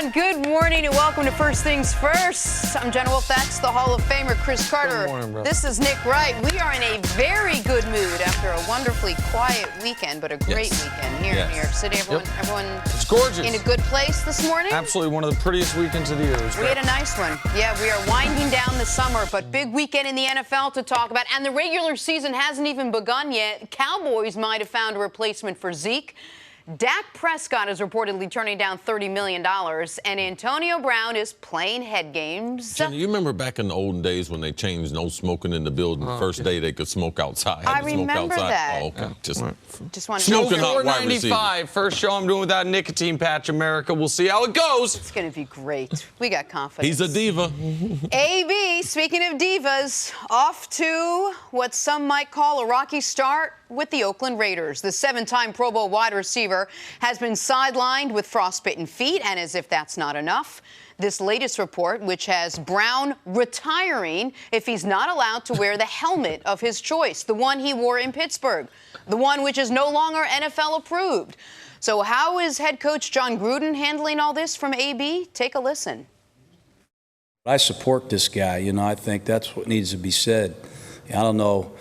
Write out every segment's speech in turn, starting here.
And good morning and welcome to First Things First. I'm Jenna Wolfe. That's the Hall of Famer, Cris Carter. Good morning, bro. This is Nick Wright. We are in a very good mood after a wonderfully quiet weekend, but a great weekend here in New York City. Everyone it's gorgeous. In a good place this morning? Absolutely one of the prettiest weekends of the year. We had a nice one. Yeah, we are winding down the summer, but big weekend in the NFL to talk about. And the regular season hasn't even begun yet. Cowboys might have found a replacement for Zeke. Dak Prescott is reportedly turning down $30 million, and Antonio Brown is playing head games. Jenna, you remember back in the olden days when they changed no smoking in the building? The first day they could smoke outside. I remember that. Oh, okay. Just want to smoking hot wide receiver. $4.95. First show I'm doing without a nicotine patch, America. We'll see how it goes. It's going to be great. We got confidence. He's a diva. AB, speaking of divas, off to what some might call a rocky start with the Oakland Raiders. The 7-time Pro Bowl wide receiver has been sidelined with frostbitten feet, and as if that's not enough, this latest report, which has Brown retiring if he's not allowed to wear the helmet of his choice, the one he wore in Pittsburgh, the one which is no longer NFL approved. So how is head coach Jon Gruden handling all this from AB? Take a listen. I support this guy. You know, I think that's what needs to be said. I don't know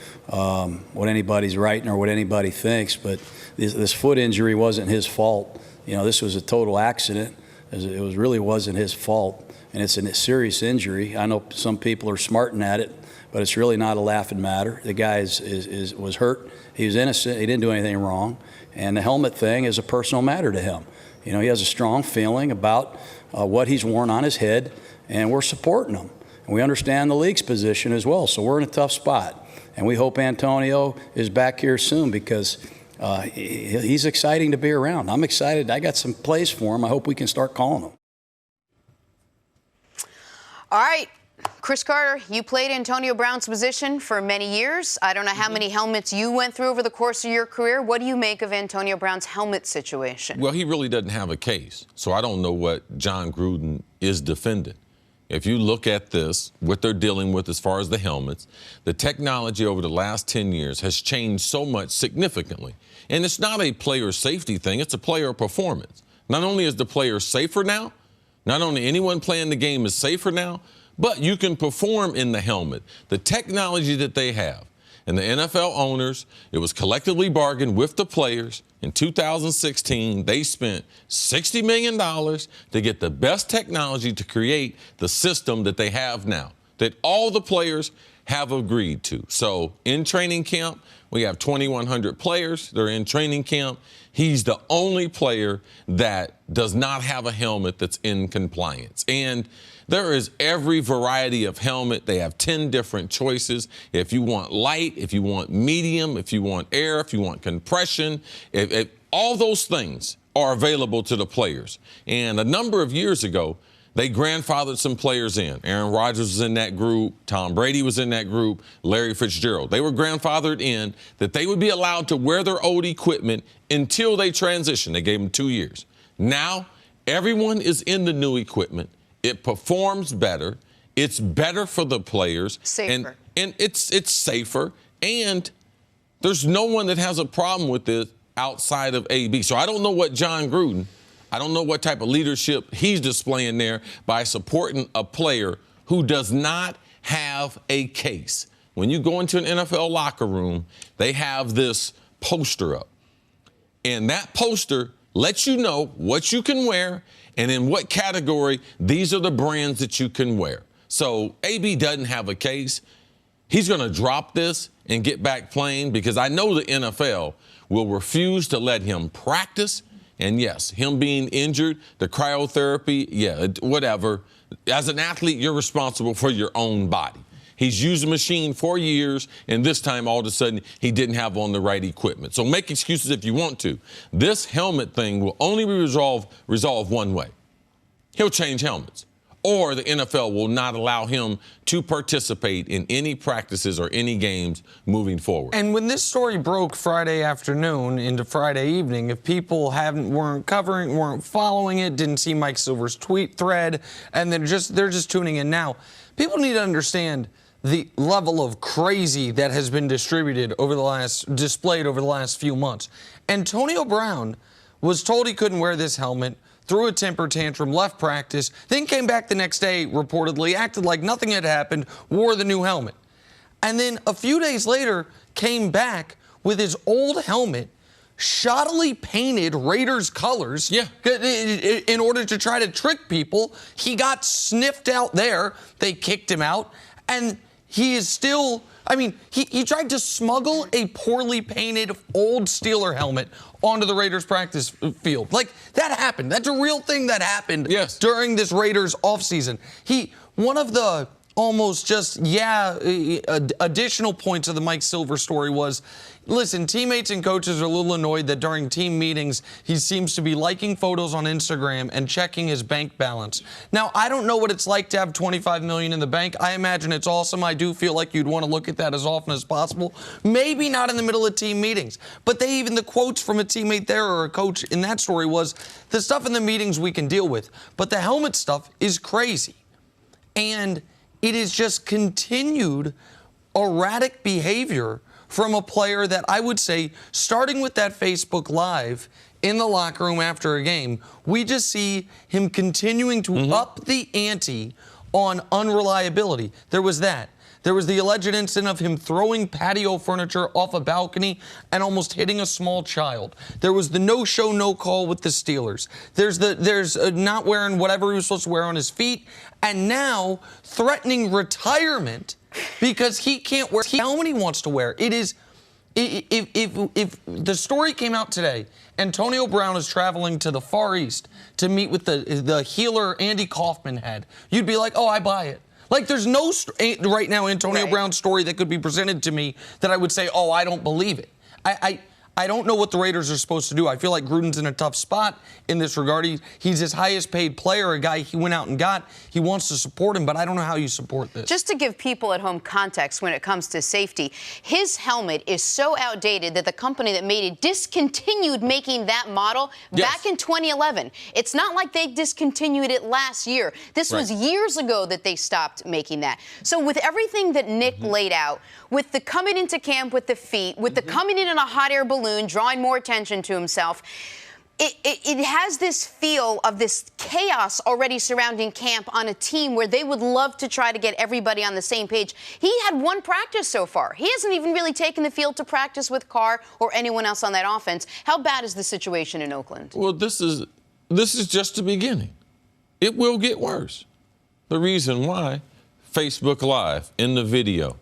what anybody's writing or what anybody thinks, but this foot injury wasn't his fault. You know, this was a total accident. It really wasn't his fault, and it's a serious injury. I know some people are smarting at it, but it's really not a laughing matter. The guy was hurt. He was innocent. He didn't do anything wrong, and the helmet thing is a personal matter to him. You know, he has a strong feeling about what he's worn on his head, and we're supporting him. And we understand the league's position as well, so we're in a tough spot. And we hope Antonio is back here soon because he's exciting to be around. I'm excited. I got some plays for him. I hope we can start calling him. All right. Cris Carter, you played Antonio Brown's position for many years. I don't know how many helmets you went through over the course of your career. What do you make of Antonio Brown's helmet situation? Well, he really doesn't have a case, so I don't know what Jon Gruden is defending. If you look at this, what they're dealing with as far as the helmets, the technology over the last 10 years has changed so much significantly. And it's not a player safety thing, it's a player performance. Not only is the player safer now, not only anyone playing the game is safer now, but you can perform in the helmet. The technology that they have. And the NFL owners, it was collectively bargained with the players. In 2016, they spent $60 million to get the best technology to create the system that they have now, that all the players have agreed to. So in training camp, we have 2,100 players. They're in training camp. He's the only player that does not have a helmet that's in compliance. And there is every variety of helmet. They have 10 different choices. If you want light, if you want medium, if you want air, if you want compression, all those things are available to the players. And a number of years ago, they grandfathered some players in. Aaron Rodgers was in that group. Tom Brady was in that group. Larry Fitzgerald. They were grandfathered in that they would be allowed to wear their old equipment until they transition. They gave them 2 years. Now, everyone is in the new equipment. It performs better. It's better for the players. Safer. And it's safer. And there's no one that has a problem with this outside of AB. So I don't know what Jon Gruden, I don't know what type of leadership he's displaying there by supporting a player who does not have a case. When you go into an NFL locker room, they have this poster up. And that poster lets you know what you can wear and in what category. These are the brands that you can wear. So AB doesn't have a case. He's going to drop this and get back playing because I know the NFL will refuse to let him practice. And yes, him being injured, the cryotherapy, yeah, whatever. As an athlete, you're responsible for your own body. He's used the machine for years, and this time, all of a sudden, he didn't have on the right equipment. So make excuses if you want to. This helmet thing will only be resolved one way. He'll change helmets. Or the NFL will not allow him to participate in any practices or any games moving forward. And when this story broke Friday afternoon into Friday evening, if people weren't covering, weren't following it, didn't see Mike Silver's tweet thread, and they're just tuning in now, people need to understand the level of crazy that has been displayed over the last few months. Antonio Brown was told he couldn't wear this helmet. threw a temper tantrum, left practice, then came back the next day, reportedly, acted like nothing had happened, wore the new helmet. And then a few days later, came back with his old helmet, shoddily painted Raiders colors. Yeah. In order to try to trick people. He got sniffed out there. They kicked him out. And he is still, I mean, he tried to smuggle a poorly painted old Steeler helmet onto the Raiders practice field. Like, that happened. That's a real thing that happened during this Raiders offseason. One of the almost just, additional points of the Mike Silver story was, listen, teammates and coaches are a little annoyed that during team meetings, he seems to be liking photos on Instagram and checking his bank balance. Now, I don't know what it's like to have $25 million in the bank. I imagine it's awesome. I do feel like you'd want to look at that as often as possible. Maybe not in the middle of team meetings. But even the quotes from a teammate there or a coach in that story was, the stuff in the meetings we can deal with. But the helmet stuff is crazy. And it is just continued erratic behavior from a player that I would say, starting with that Facebook Live in the locker room after a game, we just see him continuing to up the ante on unreliability. There was that. There was the alleged incident of him throwing patio furniture off a balcony and almost hitting a small child. There was the no-show, no-call with the Steelers. There's not wearing whatever he was supposed to wear on his feet, and now threatening retirement because he can't wear the helmet he wants to wear. It is, if the story came out today, Antonio Brown is traveling to the Far East to meet with the healer Andy Kaufman had, you'd be like, oh, I buy it. Like, there's no right now Antonio Brown story that could be presented to me that I would say, oh, I don't believe it. I don't know what the Raiders are supposed to do. I feel like Gruden's in a tough spot in this regard. He's his highest paid player, a guy he went out and got. He wants to support him, but I don't know how you support this. Just to give people at home context when it comes to safety, his helmet is so outdated that the company that made it discontinued making that model back in 2011. It's not like they discontinued it last year. This was years ago that they stopped making that. So with everything that Nick laid out, with the coming into camp with the feet, with the coming in a hot air balloon, drawing more attention to himself, it has this feel of this chaos already surrounding camp on a team where they would love to try to get everybody on the same page. He had one practice so far. He hasn't even really taken the field to practice with Carr or anyone else on that offense. How bad is the situation in Oakland? Well, this is just the beginning. It will get worse. The reason why, Facebook Live, in the video,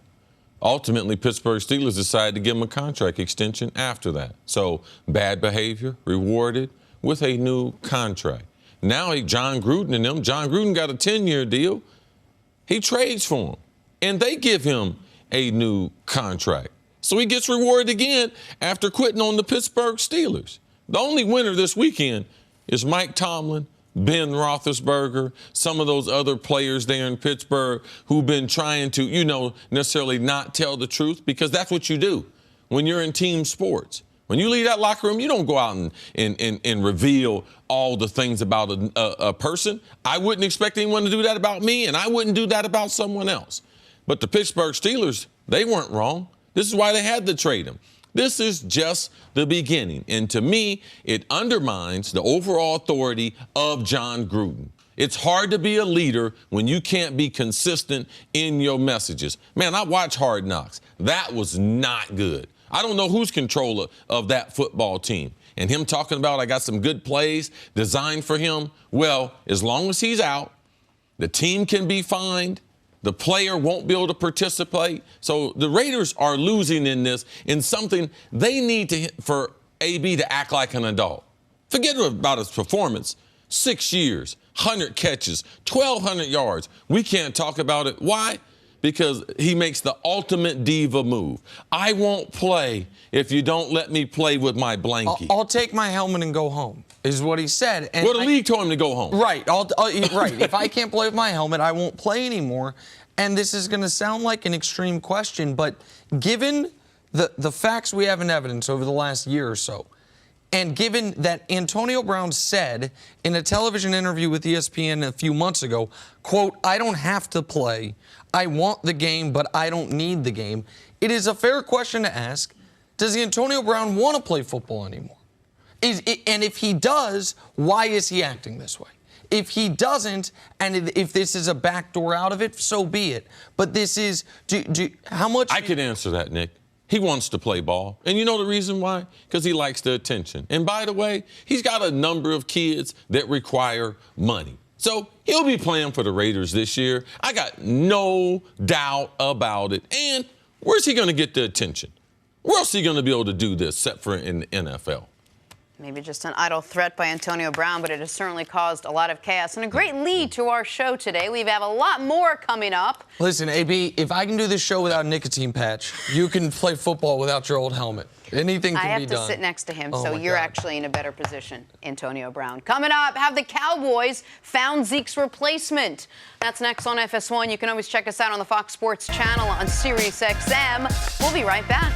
ultimately, Pittsburgh Steelers decided to give him a contract extension after that. So bad behavior rewarded with a new contract. Now Jon Gruden got a 10-year deal. He trades for him, and they give him a new contract. So he gets rewarded again after quitting on the Pittsburgh Steelers. The only winner this weekend is Mike Tomlin, Ben Roethlisberger, some of those other players there in Pittsburgh who've been trying to, necessarily not tell the truth, because that's what you do when you're in team sports. When you leave that locker room, you don't go out and reveal all the things about a person. I wouldn't expect anyone to do that about me, and I wouldn't do that about someone else. But the Pittsburgh Steelers, they weren't wrong. This is why they had to trade him. This is just the beginning. And to me, it undermines the overall authority of Jon Gruden. It's hard to be a leader when you can't be consistent in your messages. Man, I watched Hard Knocks. That was not good. I don't know who's controller of that football team. And him talking about, I got some good plays designed for him. Well, as long as he's out, the team can be fined. The player won't be able to participate. So the Raiders are losing in this, in something they need for AB to act like an adult. Forget about his performance. 6 years, 100 catches, 1,200 yards. We can't talk about it. Why? Because he makes the ultimate diva move. I won't play if you don't let me play with my blankie. I'll take my helmet and go home, is what he said. And well, the league told him to go home. Right. Right. If I can't play with my helmet, I won't play anymore. And this is going to sound like an extreme question, but given the facts we have in evidence over the last year or so, and given that Antonio Brown said in a television interview with ESPN a few months ago, quote, I don't have to play. I want the game, but I don't need the game. It is a fair question to ask, does Antonio Brown want to play football anymore? And if he does, why is he acting this way? If he doesn't, and if this is a backdoor out of it, so be it. But this is, how much? I could answer that, Nick. He wants to play ball. And you know the reason why? Because he likes the attention. And by the way, he's got a number of kids that require money. So he'll be playing for the Raiders this year. I got no doubt about it. And where's he going to get the attention? Where else is he going to be able to do this except for in the NFL? Maybe just an idle threat by Antonio Brown, but it has certainly caused a lot of chaos. And a great lead to our show today. We have a lot more coming up. Listen, AB, if I can do this show without a nicotine patch, you can play football without your old helmet. Anything can be done. I have to sit next to him, Oh so my you're God. actually in a better position, Antonio Brown. Coming up, have the Cowboys found Zeke's replacement? That's next on FS1. You can always check us out on the Fox Sports channel on SiriusXM. We'll be right back.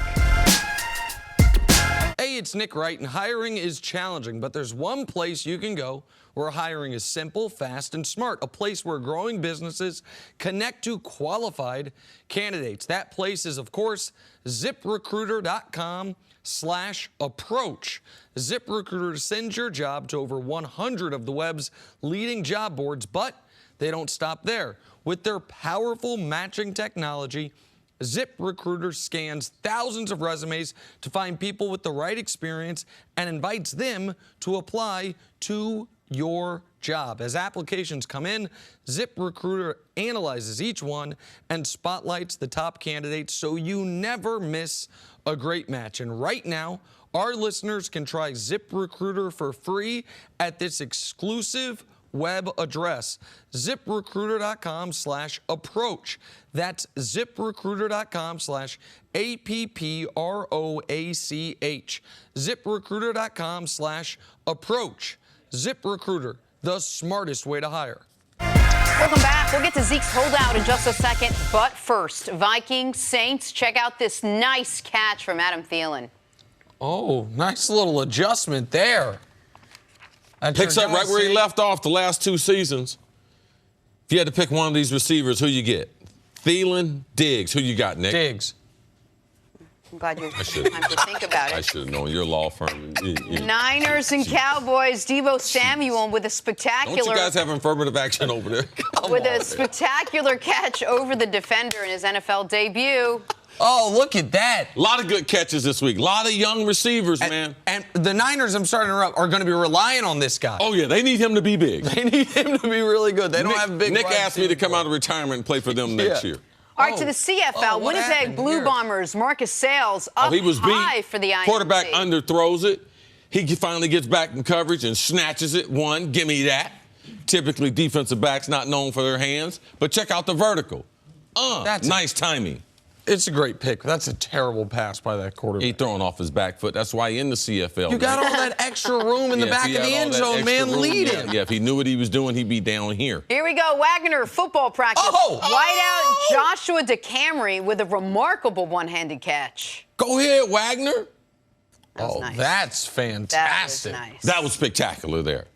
Hey, it's Nick Wright, and hiring is challenging, but there's one place you can go where hiring is simple, fast, and smart. A place where growing businesses connect to qualified candidates. That place is, of course, ZipRecruiter.com/approach. ZipRecruiter sends your job to over 100 of the web's leading job boards, but they don't stop there. With their powerful matching technology, ZipRecruiter scans thousands of resumes to find people with the right experience and invites them to apply to your job. As applications come in, ZipRecruiter analyzes each one and spotlights the top candidates so you never miss a great match. And right now, our listeners can try ZipRecruiter for free at this exclusive web address, ZipRecruiter.com/approach. That's ZipRecruiter.com/APPROACH. ZipRecruiter.com/approach. ZipRecruiter, the smartest way to hire. Welcome back. We'll get to Zeke's holdout in just a second. But first, Viking Saints. Check out this nice catch from Adam Thielen. Oh, nice little adjustment there. Picks up right where he left off the last two seasons. If you had to pick one of these receivers, who you get? Thielen, Diggs. Who you got, Nick? Diggs. I'm glad you had time to think about I it. should have known your law firm. Niners and Cowboys. Deebo Samuel with a spectacular. Don't you guys have affirmative action over there? With a spectacular catch over the defender in his NFL debut. Oh, look at that. A lot of good catches this week. A lot of young receivers, man. And the Niners, I'm starting to interrupt, are going to be relying on this guy. Oh, yeah, they need him to be big. They need him to be really good. They don't have big. Nick asked me to come out of retirement and play for them next year. All right, to the CFL. what Winnipeg happened Blue here? Bombers. Marcus Sales up He was high beat. for the INC. Quarterback underthrows it. He finally gets back in coverage and snatches it. One, give me that. Typically, defensive backs not known for their hands. But check out the vertical. That's nice timing. It's a great pick. That's a terrible pass by that quarterback. He throwing off his back foot. That's why he in the CFL. You got all that extra room in the back of the end zone, man. Lead him. Yeah, if he knew what he was doing, he'd be down here. Here we go. Wagner football practice. Whiteout Joshua DeCamry with a remarkable one-handed catch. Go ahead, Wagner. That was nice. That's fantastic. That was nice. That was spectacular there.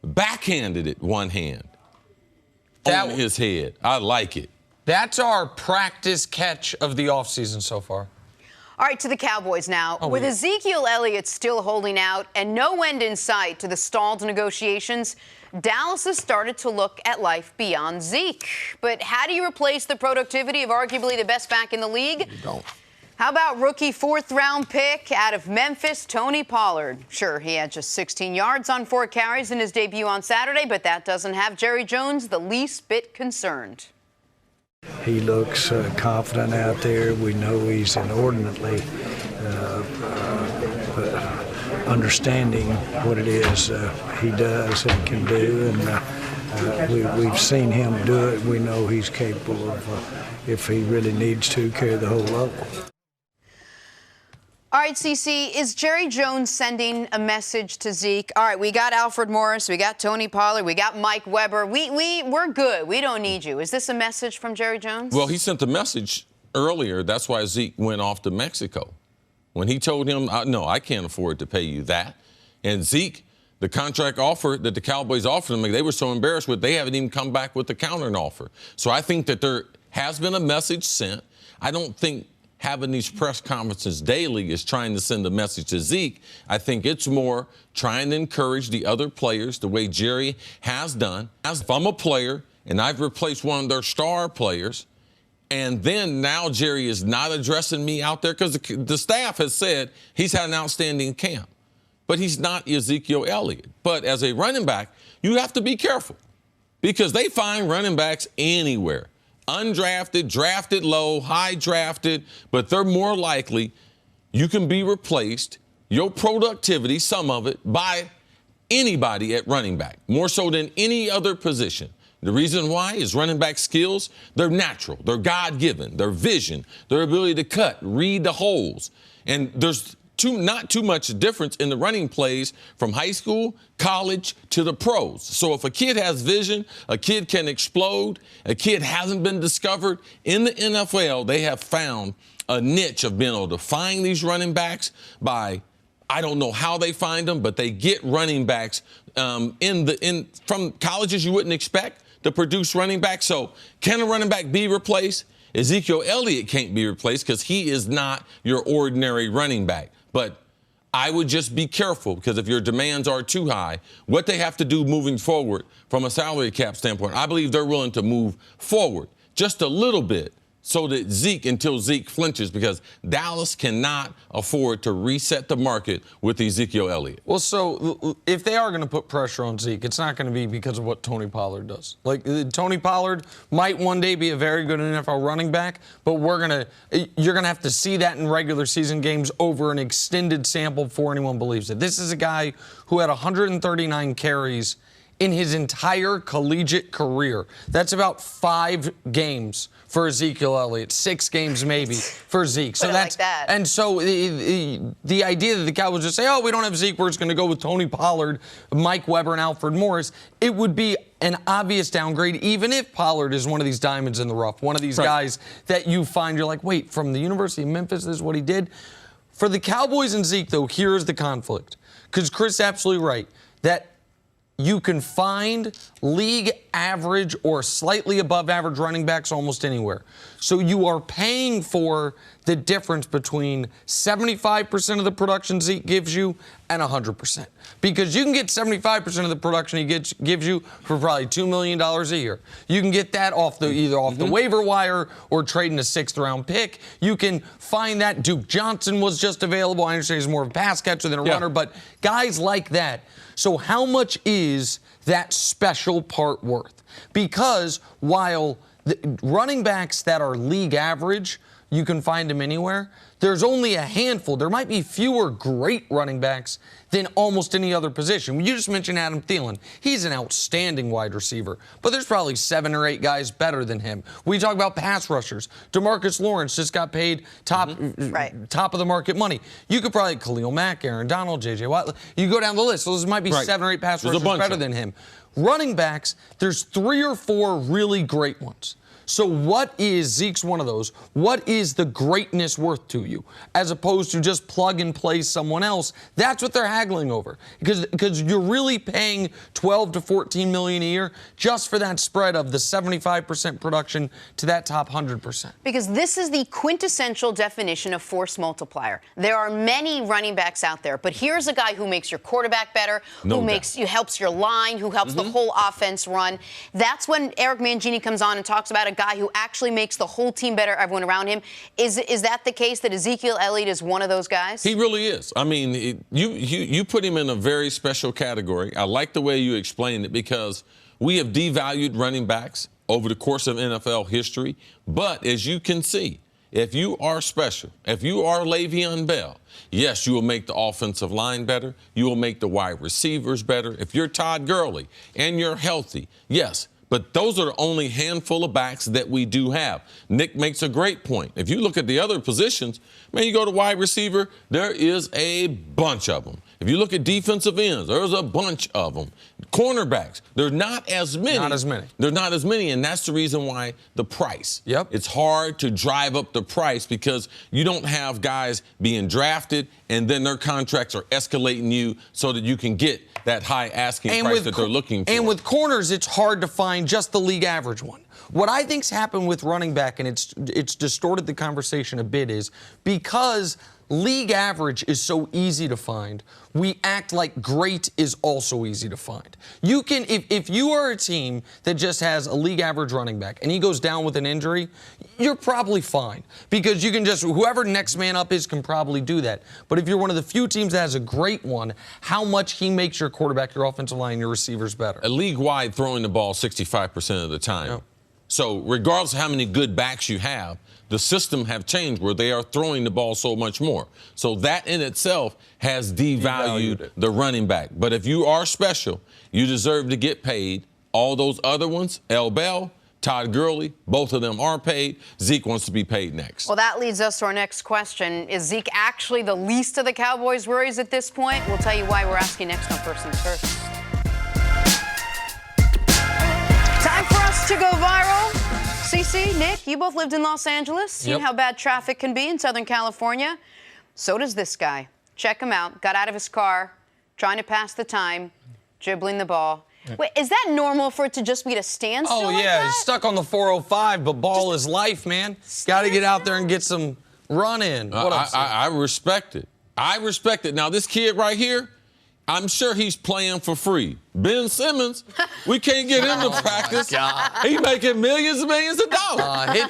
Backhanded it one hand on his head. I like it. That's our practice catch of the offseason so far. All right, to the Cowboys now. With Ezekiel Elliott still holding out and no end in sight to the stalled negotiations, Dallas has started to look at life beyond Zeke. But how do you replace the productivity of arguably the best back in the league? You don't. How about rookie fourth-round pick out of Memphis, Toni Pollard? Sure, he had just 16 yards on 4 carries in his debut on Saturday, but that doesn't have Jerry Jones the least bit concerned. He looks confident out there. We know he's inordinately understanding what it is he does and can do, and we've seen him do it. We know he's capable of, if he really needs to, carry the whole load. All right, CC, is Jerry Jones sending a message to Zeke? All right, we got Alfred Morris, we got Toni Pollard, we got Mike Weber. We're good. We don't need you. Is this a message from Jerry Jones? Well, he sent a message earlier. That's why Zeke went off to Mexico. When he told him, no, I can't afford to pay you that. And Zeke, the contract offer that the Cowboys offered him, they were so embarrassed with, they haven't even come back with the counter offer. So I think that there has been a message sent. I don't think having these press conferences daily is trying to send a message to Zeke. I think it's more trying to encourage the other players the way Jerry has done. As if I'm a player and I've replaced one of their star players, and then now Jerry is not addressing me out there because the staff has said he's had an outstanding camp. But he's not Ezekiel Elliott. But as a running back, you have to be careful because they find running backs anywhere. Undrafted, drafted low, high drafted, but they're more likely you can be replaced, your productivity, some of it, by anybody at running back, more so than any other position. The reason why is running back skills, they're natural, they're God-given, their vision, their ability to cut, read the holes. And there's not too much difference in the running plays from high school, college, to the pros. So if a kid has vision, a kid can explode, a kid hasn't been discovered, in the NFL, they have found a niche of being able to find these running backs by, I don't know how they find them, but they get running backs from colleges you wouldn't expect to produce running backs. So can a running back be replaced? Ezekiel Elliott can't be replaced because he is not your ordinary running back. But I would just be careful because if your demands are too high, what they have to do moving forward from a salary cap standpoint, I believe they're willing to move forward just a little bit so that until Zeke flinches, because Dallas cannot afford to reset the market with Ezekiel Elliott. Well, so if they are going to put pressure on Zeke, it's not going to be because of what Toni Pollard does. Like, Toni Pollard might one day be a very good NFL running back, but you're going to have to see that in regular season games over an extended sample before anyone believes it. This is a guy who had 139 carries in his entire collegiate career. That's about 5 games for Ezekiel Elliott, 6 games maybe for Zeke. So that's like that. And so the idea that the Cowboys just say, oh, we don't have Zeke, we're just going to go with Toni Pollard, Mike Weber, and Alfred Morris, it would be an obvious downgrade, even if Pollard is one of these diamonds in the rough, one of these guys that you find, you're like, wait, from the University of Memphis, this is what he did. For the Cowboys and Zeke, though, here's the conflict. Because Cris is absolutely right, that you can find league average or slightly above average running backs almost anywhere. So you are paying for the difference between 75% of the production Zeke gives you and 100%. Because you can get 75% of the production he gives you for probably $2 million a year. You can get that either off the waiver wire or trading a 6th-round pick. You can find that. Duke Johnson was just available. I understand he's more of a pass catcher than a runner, but guys like that. So how much is that special part worth? Because while the running backs that are league average, you can find them anywhere, there's only a handful. There might be fewer great running backs than almost any other position. You just mentioned Adam Thielen. He's an outstanding wide receiver, but there's probably 7 or 8 guys better than him. We talk about pass rushers. DeMarcus Lawrence just got paid top of the market money. You could probably Khalil Mack, Aaron Donald, J.J. Watt. You go down the list. So there might be 7 or 8 pass rushers better than him. Running backs, there's 3 or 4 really great ones. So what is, Zeke's one of those, what is the greatness worth to you as opposed to just plug and play someone else? That's what they're haggling over because you're really paying $12 to $14 million a year just for that spread of the 75% production to that top 100%. Because this is the quintessential definition of force multiplier. There are many running backs out there, but here's a guy who makes your quarterback better, who helps your line, who helps the whole offense run. That's when Eric Mangini comes on and talks about a guy who actually makes the whole team better, everyone around him. Is that the case, that Ezekiel Elliott is one of those guys? He really is. I mean, you put him in a very special category. I like the way you explained it because we have devalued running backs over the course of NFL history. But as you can see, if you are special, if you are Le'Veon Bell, yes, you will make the offensive line better. You will make the wide receivers better. If you're Todd Gurley and you're healthy, yes. But those are the only handful of backs that we do have. Nick makes a great point. If you look at the other positions, man, you go to wide receiver, there is a bunch of them. If you look at defensive ends, there's a bunch of them. Cornerbacks, there's not as many. Not as many. There's not as many, and that's the reason why the price. Yep. It's hard to drive up the price because you don't have guys being drafted and then their contracts are escalating you so that you can get that high asking price that they're looking for. And with corners, it's hard to find behind just the league average one. What I think's happened with running back, and it's distorted the conversation a bit, is because league average is so easy to find, we act like great is also easy to find. You can, if you are a team that just has a league average running back and he goes down with an injury, you're probably fine because you can just, whoever next man up is can probably do that. But if you're one of the few teams that has a great one, how much he makes your quarterback, your offensive line, your receivers better. A league-wide throwing the ball 65% of the time. Yep. So regardless of how many good backs you have, the system have changed where they are throwing the ball so much more. So that in itself has devalued the running back. But if you are special, you deserve to get paid. All those other ones, L. Bell, Todd Gurley, both of them are paid. Zeke wants to be paid next. Well, that leads us to our next question. Is Zeke actually the least of the Cowboys' worries at this point? We'll tell you why we're asking next on First Things First. Time for us to go viral. CC, Nick, you both lived in Los Angeles, seen how bad traffic can be in Southern California. So does this guy. Check him out. Got out of his car, trying to pass the time, dribbling the ball. Wait, is that normal for it to just be to stand still Oh, like yeah, that? he's stuck on the 405, but ball is life, man. Got to get out there and get some run in. What up, I respect it. I respect it. Now, this kid right here, I'm sure he's playing for free. Ben Simmons, we can't get him to practice. He's making millions and millions of dollars.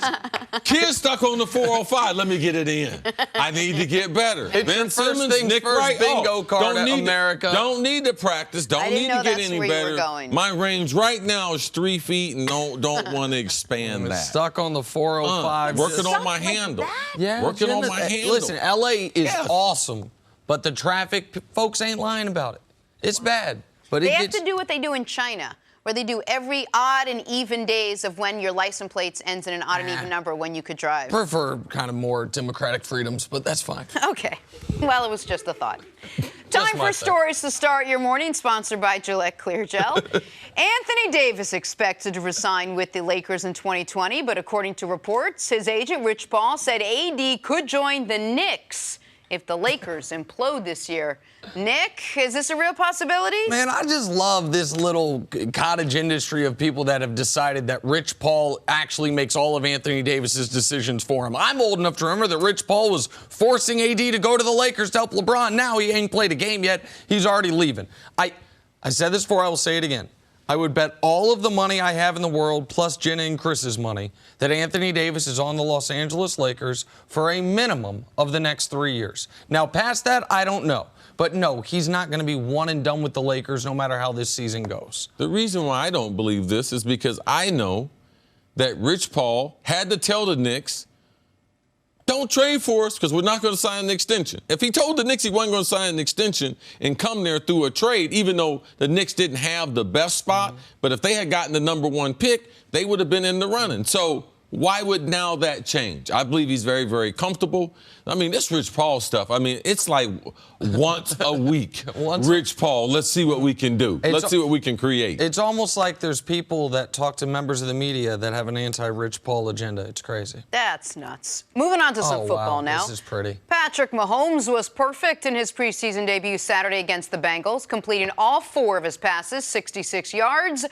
Kid stuck on the 405. Let me get it in. I need to get better. Ben Simmons, Nick Wright, bingo card at America. Don't need to practice. Don't need to get any better. Going. My range right now is 3 feet, and don't want to expand that. Stuck on the 405. Working on my handle. Yeah, working on my handle. Listen, LA is awesome, but the traffic, folks ain't lying about it. It's bad. But they have to do what they do in China, where they do every odd and even days of when your license plates ends in an odd and even number when you could drive. Prefer kind of more democratic freedoms, but that's fine. Okay. Well, it was just a thought. Time for stories to start your morning, sponsored by Gillette Clear Gel. Anthony Davis expected to resign with the Lakers in 2020, but according to reports, his agent, Rich Paul, said AD could join the Knicks if the Lakers implode this year. Nick, is this a real possibility? Man, I just love this little cottage industry of people that have decided that Rich Paul actually makes all of Anthony Davis's decisions for him. I'm old enough to remember that Rich Paul was forcing AD to go to the Lakers to help LeBron. Now he ain't played a game yet. He's already leaving. I said this before, I will say it again. I would bet all of the money I have in the world, plus Jenna and Chris's money, that Anthony Davis is on the Los Angeles Lakers for a minimum of the next 3 years. Now, past that, I don't know. But no, he's not going to be one and done with the Lakers no matter how this season goes. The reason why I don't believe this is because I know that Rich Paul had to tell the Knicks, don't trade for us because we're not going to sign an extension. If he told the Knicks he wasn't going to sign an extension and come there through a trade, even though the Knicks didn't have the best spot, but if they had gotten the number 1 pick, they would have been in the running. So why would now that change? I believe he's very, very comfortable. I mean, this Rich Paul stuff, I mean, it's like once a week. Rich Paul, let's see what we can do. Let's see what we can create. It's almost like there's people that talk to members of the media that have an anti-Rich Paul agenda. It's crazy. That's nuts. Moving on to some football now. This is pretty. Patrick Mahomes was perfect in his preseason debut Saturday against the Bengals, completing all 4 of his passes, 66 yards.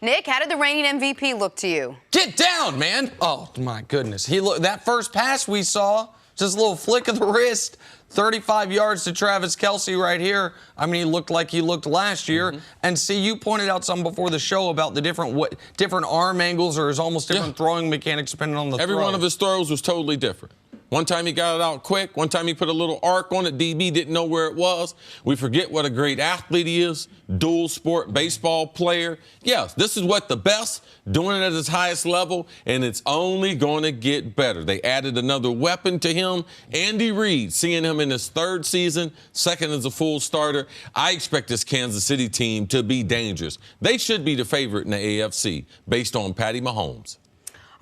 Nick, how did the reigning MVP look to you? Get down, man. Oh, my goodness. That first pass we saw, just a little flick of the wrist, 35 yards to Travis Kelce right here. I mean, he looked like he looked last year. And see, you pointed out something before the show about the different arm angles or his almost different throwing mechanics depending on the throw. Every one of his throws was totally different. One time he got it out quick. One time he put a little arc on it. DB didn't know where it was. We forget what a great athlete he is. Dual sport baseball player. Yes, this is what the best, doing it at his highest level, and it's only going to get better. They added another weapon to him. Andy Reid, seeing him in his 3rd season, 2nd as a full starter. I expect this Kansas City team to be dangerous. They should be the favorite in the AFC based on Patty Mahomes.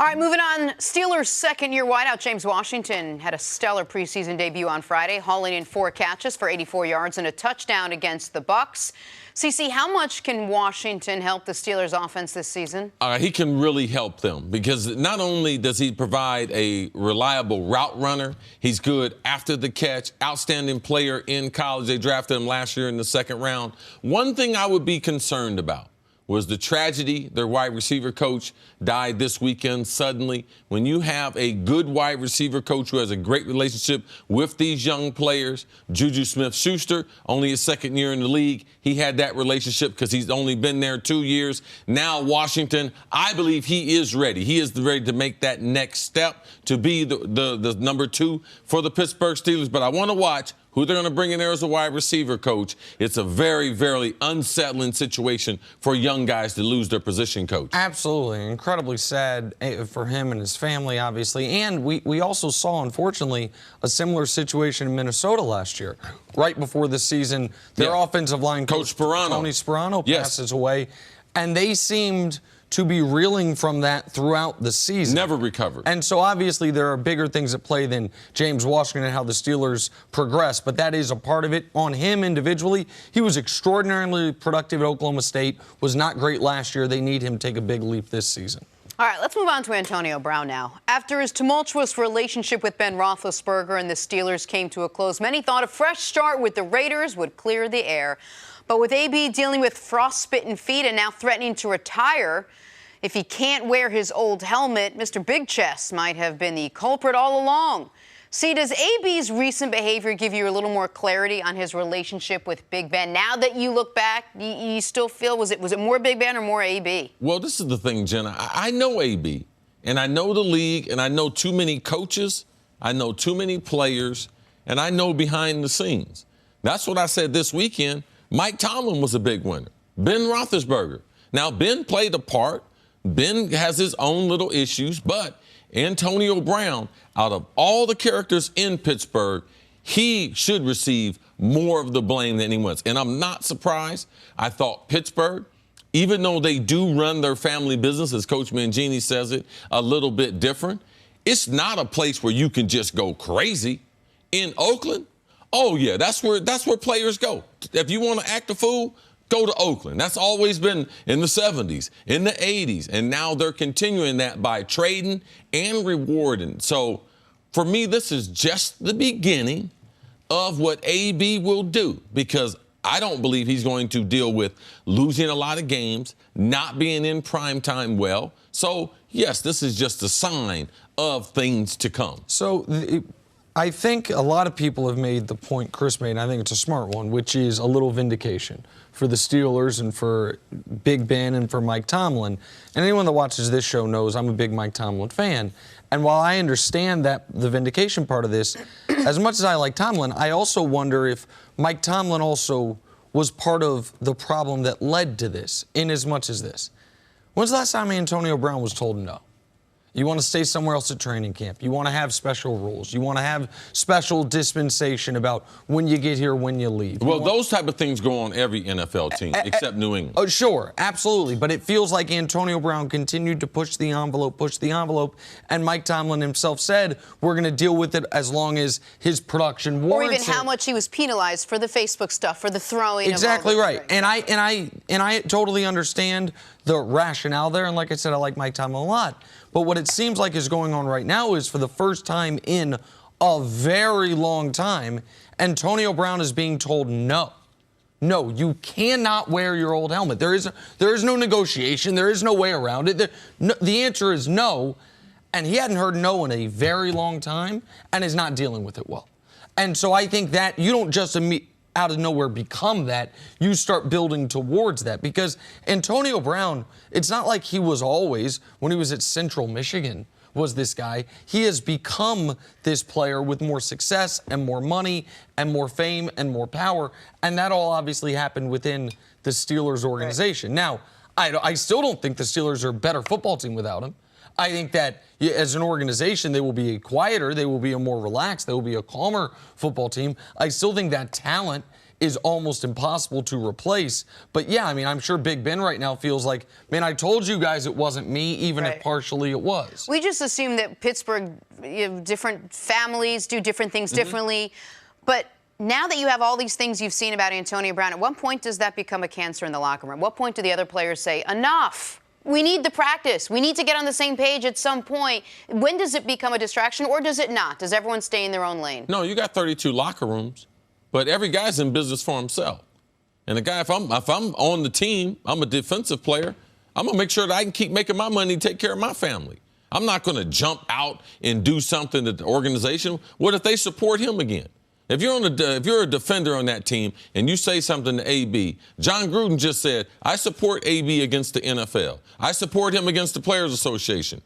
All right, moving on. Steelers' second-year wideout James Washington had a stellar preseason debut on Friday, hauling in 4 catches for 84 yards and a touchdown against the Bucs. CC, how much can Washington help the Steelers' offense this season? He can really help them because not only does he provide a reliable route runner, he's good after the catch, outstanding player in college. They drafted him last year in the 2nd round. One thing I would be concerned about was the tragedy. Their wide receiver coach died this weekend suddenly. When you have a good wide receiver coach who has a great relationship with these young players, Juju Smith-Schuster, only his second year in the league, he had that relationship because he's only been there 2 years. Now Washington, I believe he is ready. He is ready to make that next step to be the number 2 for the Pittsburgh Steelers. But I want to watch who they're going to bring in there as a wide receiver coach. It's a very, very unsettling situation for young guys to lose their position coach. Absolutely. Incredibly sad for him and his family, obviously. And we also saw, unfortunately, a similar situation in Minnesota last year. Right before the season, their offensive line coach, Toni Pollard, passes away. And they seemed to be reeling from that throughout the season. Never recovered. And so obviously there are bigger things at play than James Washington and how the Steelers progress, but that is a part of it. On him individually, he was extraordinarily productive at Oklahoma State, was not great last year. They need him to take a big leap this season. All right, let's move on to Antonio Brown now. After his tumultuous relationship with Ben Roethlisberger and the Steelers came to a close, many thought a fresh start with the Raiders would clear the air. But with AB dealing with frostbitten feet and now threatening to retire if he can't wear his old helmet, Mr. Big Chest might have been the culprit all along. See, does AB's recent behavior give you a little more clarity on his relationship with Big Ben? Now that you look back, you still feel, was it more Big Ben or more AB? Well, this is the thing, Jenna. I know AB, and I know the league, and I know too many coaches, I know too many players, and I know behind the scenes. That's what I said this weekend. Mike Tomlin was a big winner. Ben Roethlisberger. Now, Ben played a part. Ben has his own little issues, but Antonio Brown, out of all the characters in Pittsburgh, he should receive more of the blame than anyone else. And I'm not surprised. I thought Pittsburgh, even though they do run their family business, as Coach Mangini says it, a little bit different, it's not a place where you can just go crazy. In Oakland, oh, yeah, that's where players go. If you want to act a fool, go to Oakland. That's always been in the 70s, in the 80s, and now they're continuing that by trading and rewarding. So for me, this is just the beginning of what AB will do, because I don't believe he's going to deal with losing a lot of games, not being in prime time well. So, yes, this is just a sign of things to come. So I think a lot of people have made the point Chris made, and I think it's a smart one, which is a little vindication for the Steelers and for Big Ben and for Mike Tomlin. And anyone that watches this show knows I'm a big Mike Tomlin fan. And while I understand that the vindication part of this, as much as I like Tomlin, I also wonder if Mike Tomlin also was part of the problem that led to this, in as much as this. When's the last time Antonio Brown was told no? You want to stay somewhere else at training camp. You want to have special rules. You want to have special dispensation about when you get here, when you leave. Well, those type of things go on every NFL team, except New England. Oh, sure, absolutely. But it feels like Antonio Brown continued to push the envelope, and Mike Tomlin himself said, we're going to deal with it as long as his production warrants it. Or even how much he was penalized for the Facebook stuff, for the throwing. Exactly right. And I totally understand the rationale there. And like I said, I like Mike Tomlin a lot. But what it seems like is going on right now is, for the first time in a very long time, Antonio Brown is being told no. No, you cannot wear your old helmet. There is no negotiation. There is no way around it. The answer is no. And he hadn't heard no in a very long time and is not dealing with it well. And so I think that you don't just out of nowhere become that. You start building towards that, because Antonio Brown, it's not like he was always, when he was at Central Michigan, was this guy. He has become this player with more success and more money and more fame and more power, and that all obviously happened within the Steelers organization. Right. Now, I still don't think the Steelers are a better football team without him. I think that as an organization, they will be a quieter, they will be a more relaxed, they will be a calmer football team. I still think that talent is almost impossible to replace. But yeah, I mean, I'm sure Big Ben right now feels like, man, I told you guys it wasn't me, even if partially it was. We just assume that Pittsburgh, different families do different things differently. But now that you have all these things you've seen about Antonio Brown, at what point does that become a cancer in the locker room? At what point do the other players say, enough? We need the practice. We need to get on the same page at some point. When does it become a distraction, or does it not? Does everyone stay in their own lane? No, you got 32 locker rooms, but every guy's in business for himself. And the guy, if I'm on the team, I'm a defensive player, I'm going to make sure that I can keep making my money, take care of my family. I'm not going to jump out and do something that the organization. What if they support him again? If you're a defender on that team and you say something to AB, Jon Gruden just said, I support AB against the NFL. I support him against the Players Association.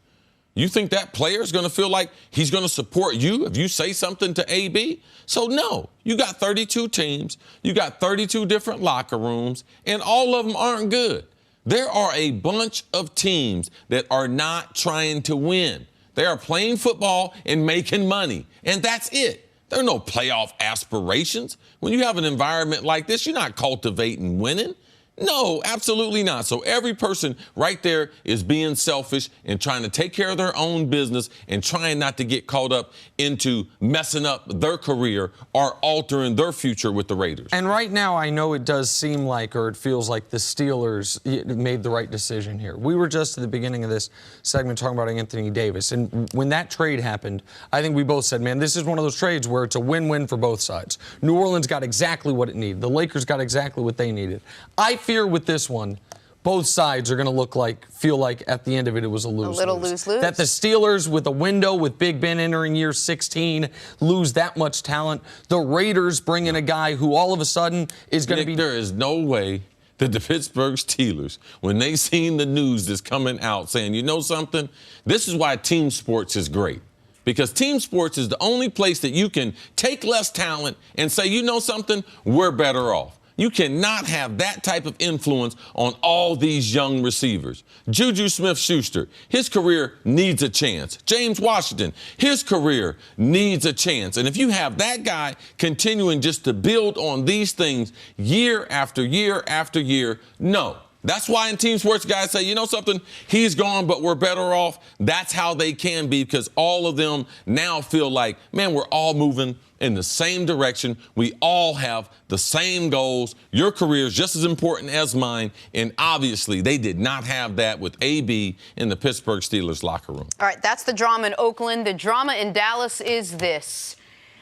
You think that player is going to feel like he's going to support you if you say something to AB? So, no. You got 32 teams. You got 32 different locker rooms, and all of them aren't good. There are a bunch of teams that are not trying to win. They are playing football and making money, and that's it. There are no playoff aspirations. When you have an environment like this, you're not cultivating winning. No, absolutely not. So every person right there is being selfish and trying to take care of their own business and trying not to get caught up into messing up their career or altering their future with the Raiders. And right now, I know it does seem like, or it feels like, the Steelers made the right decision here. We were just at the beginning of this segment talking about Anthony Davis. And when that trade happened, I think we both said, man, this is one of those trades where it's a win-win for both sides. New Orleans got exactly what it needed. The Lakers got exactly what they needed. I fear with this one, both sides are going to feel like at the end of it was a lose-lose. A little lose-lose. That the Steelers, with a window with Big Ben entering year 16, lose that much talent. The Raiders bring in a guy who all of a sudden is going to be... There is no way that the Pittsburgh Steelers, when they seen the news that's coming out saying, you know something, this is why team sports is great. Because team sports is the only place that you can take less talent and say, you know something, we're better off. You cannot have that type of influence on all these young receivers. Juju Smith-Schuster, his career needs a chance. James Washington, his career needs a chance. And if you have that guy continuing just to build on these things year after year after year, no. That's why in team sports guys say, you know something, he's gone, but we're better off. That's how they can be, because all of them now feel like, man, we're all moving in the same direction. We all have the same goals. Your career is just as important as mine. And obviously, they did not have that with AB in the Pittsburgh Steelers locker room. All right, that's the drama in Oakland. The drama in Dallas is this.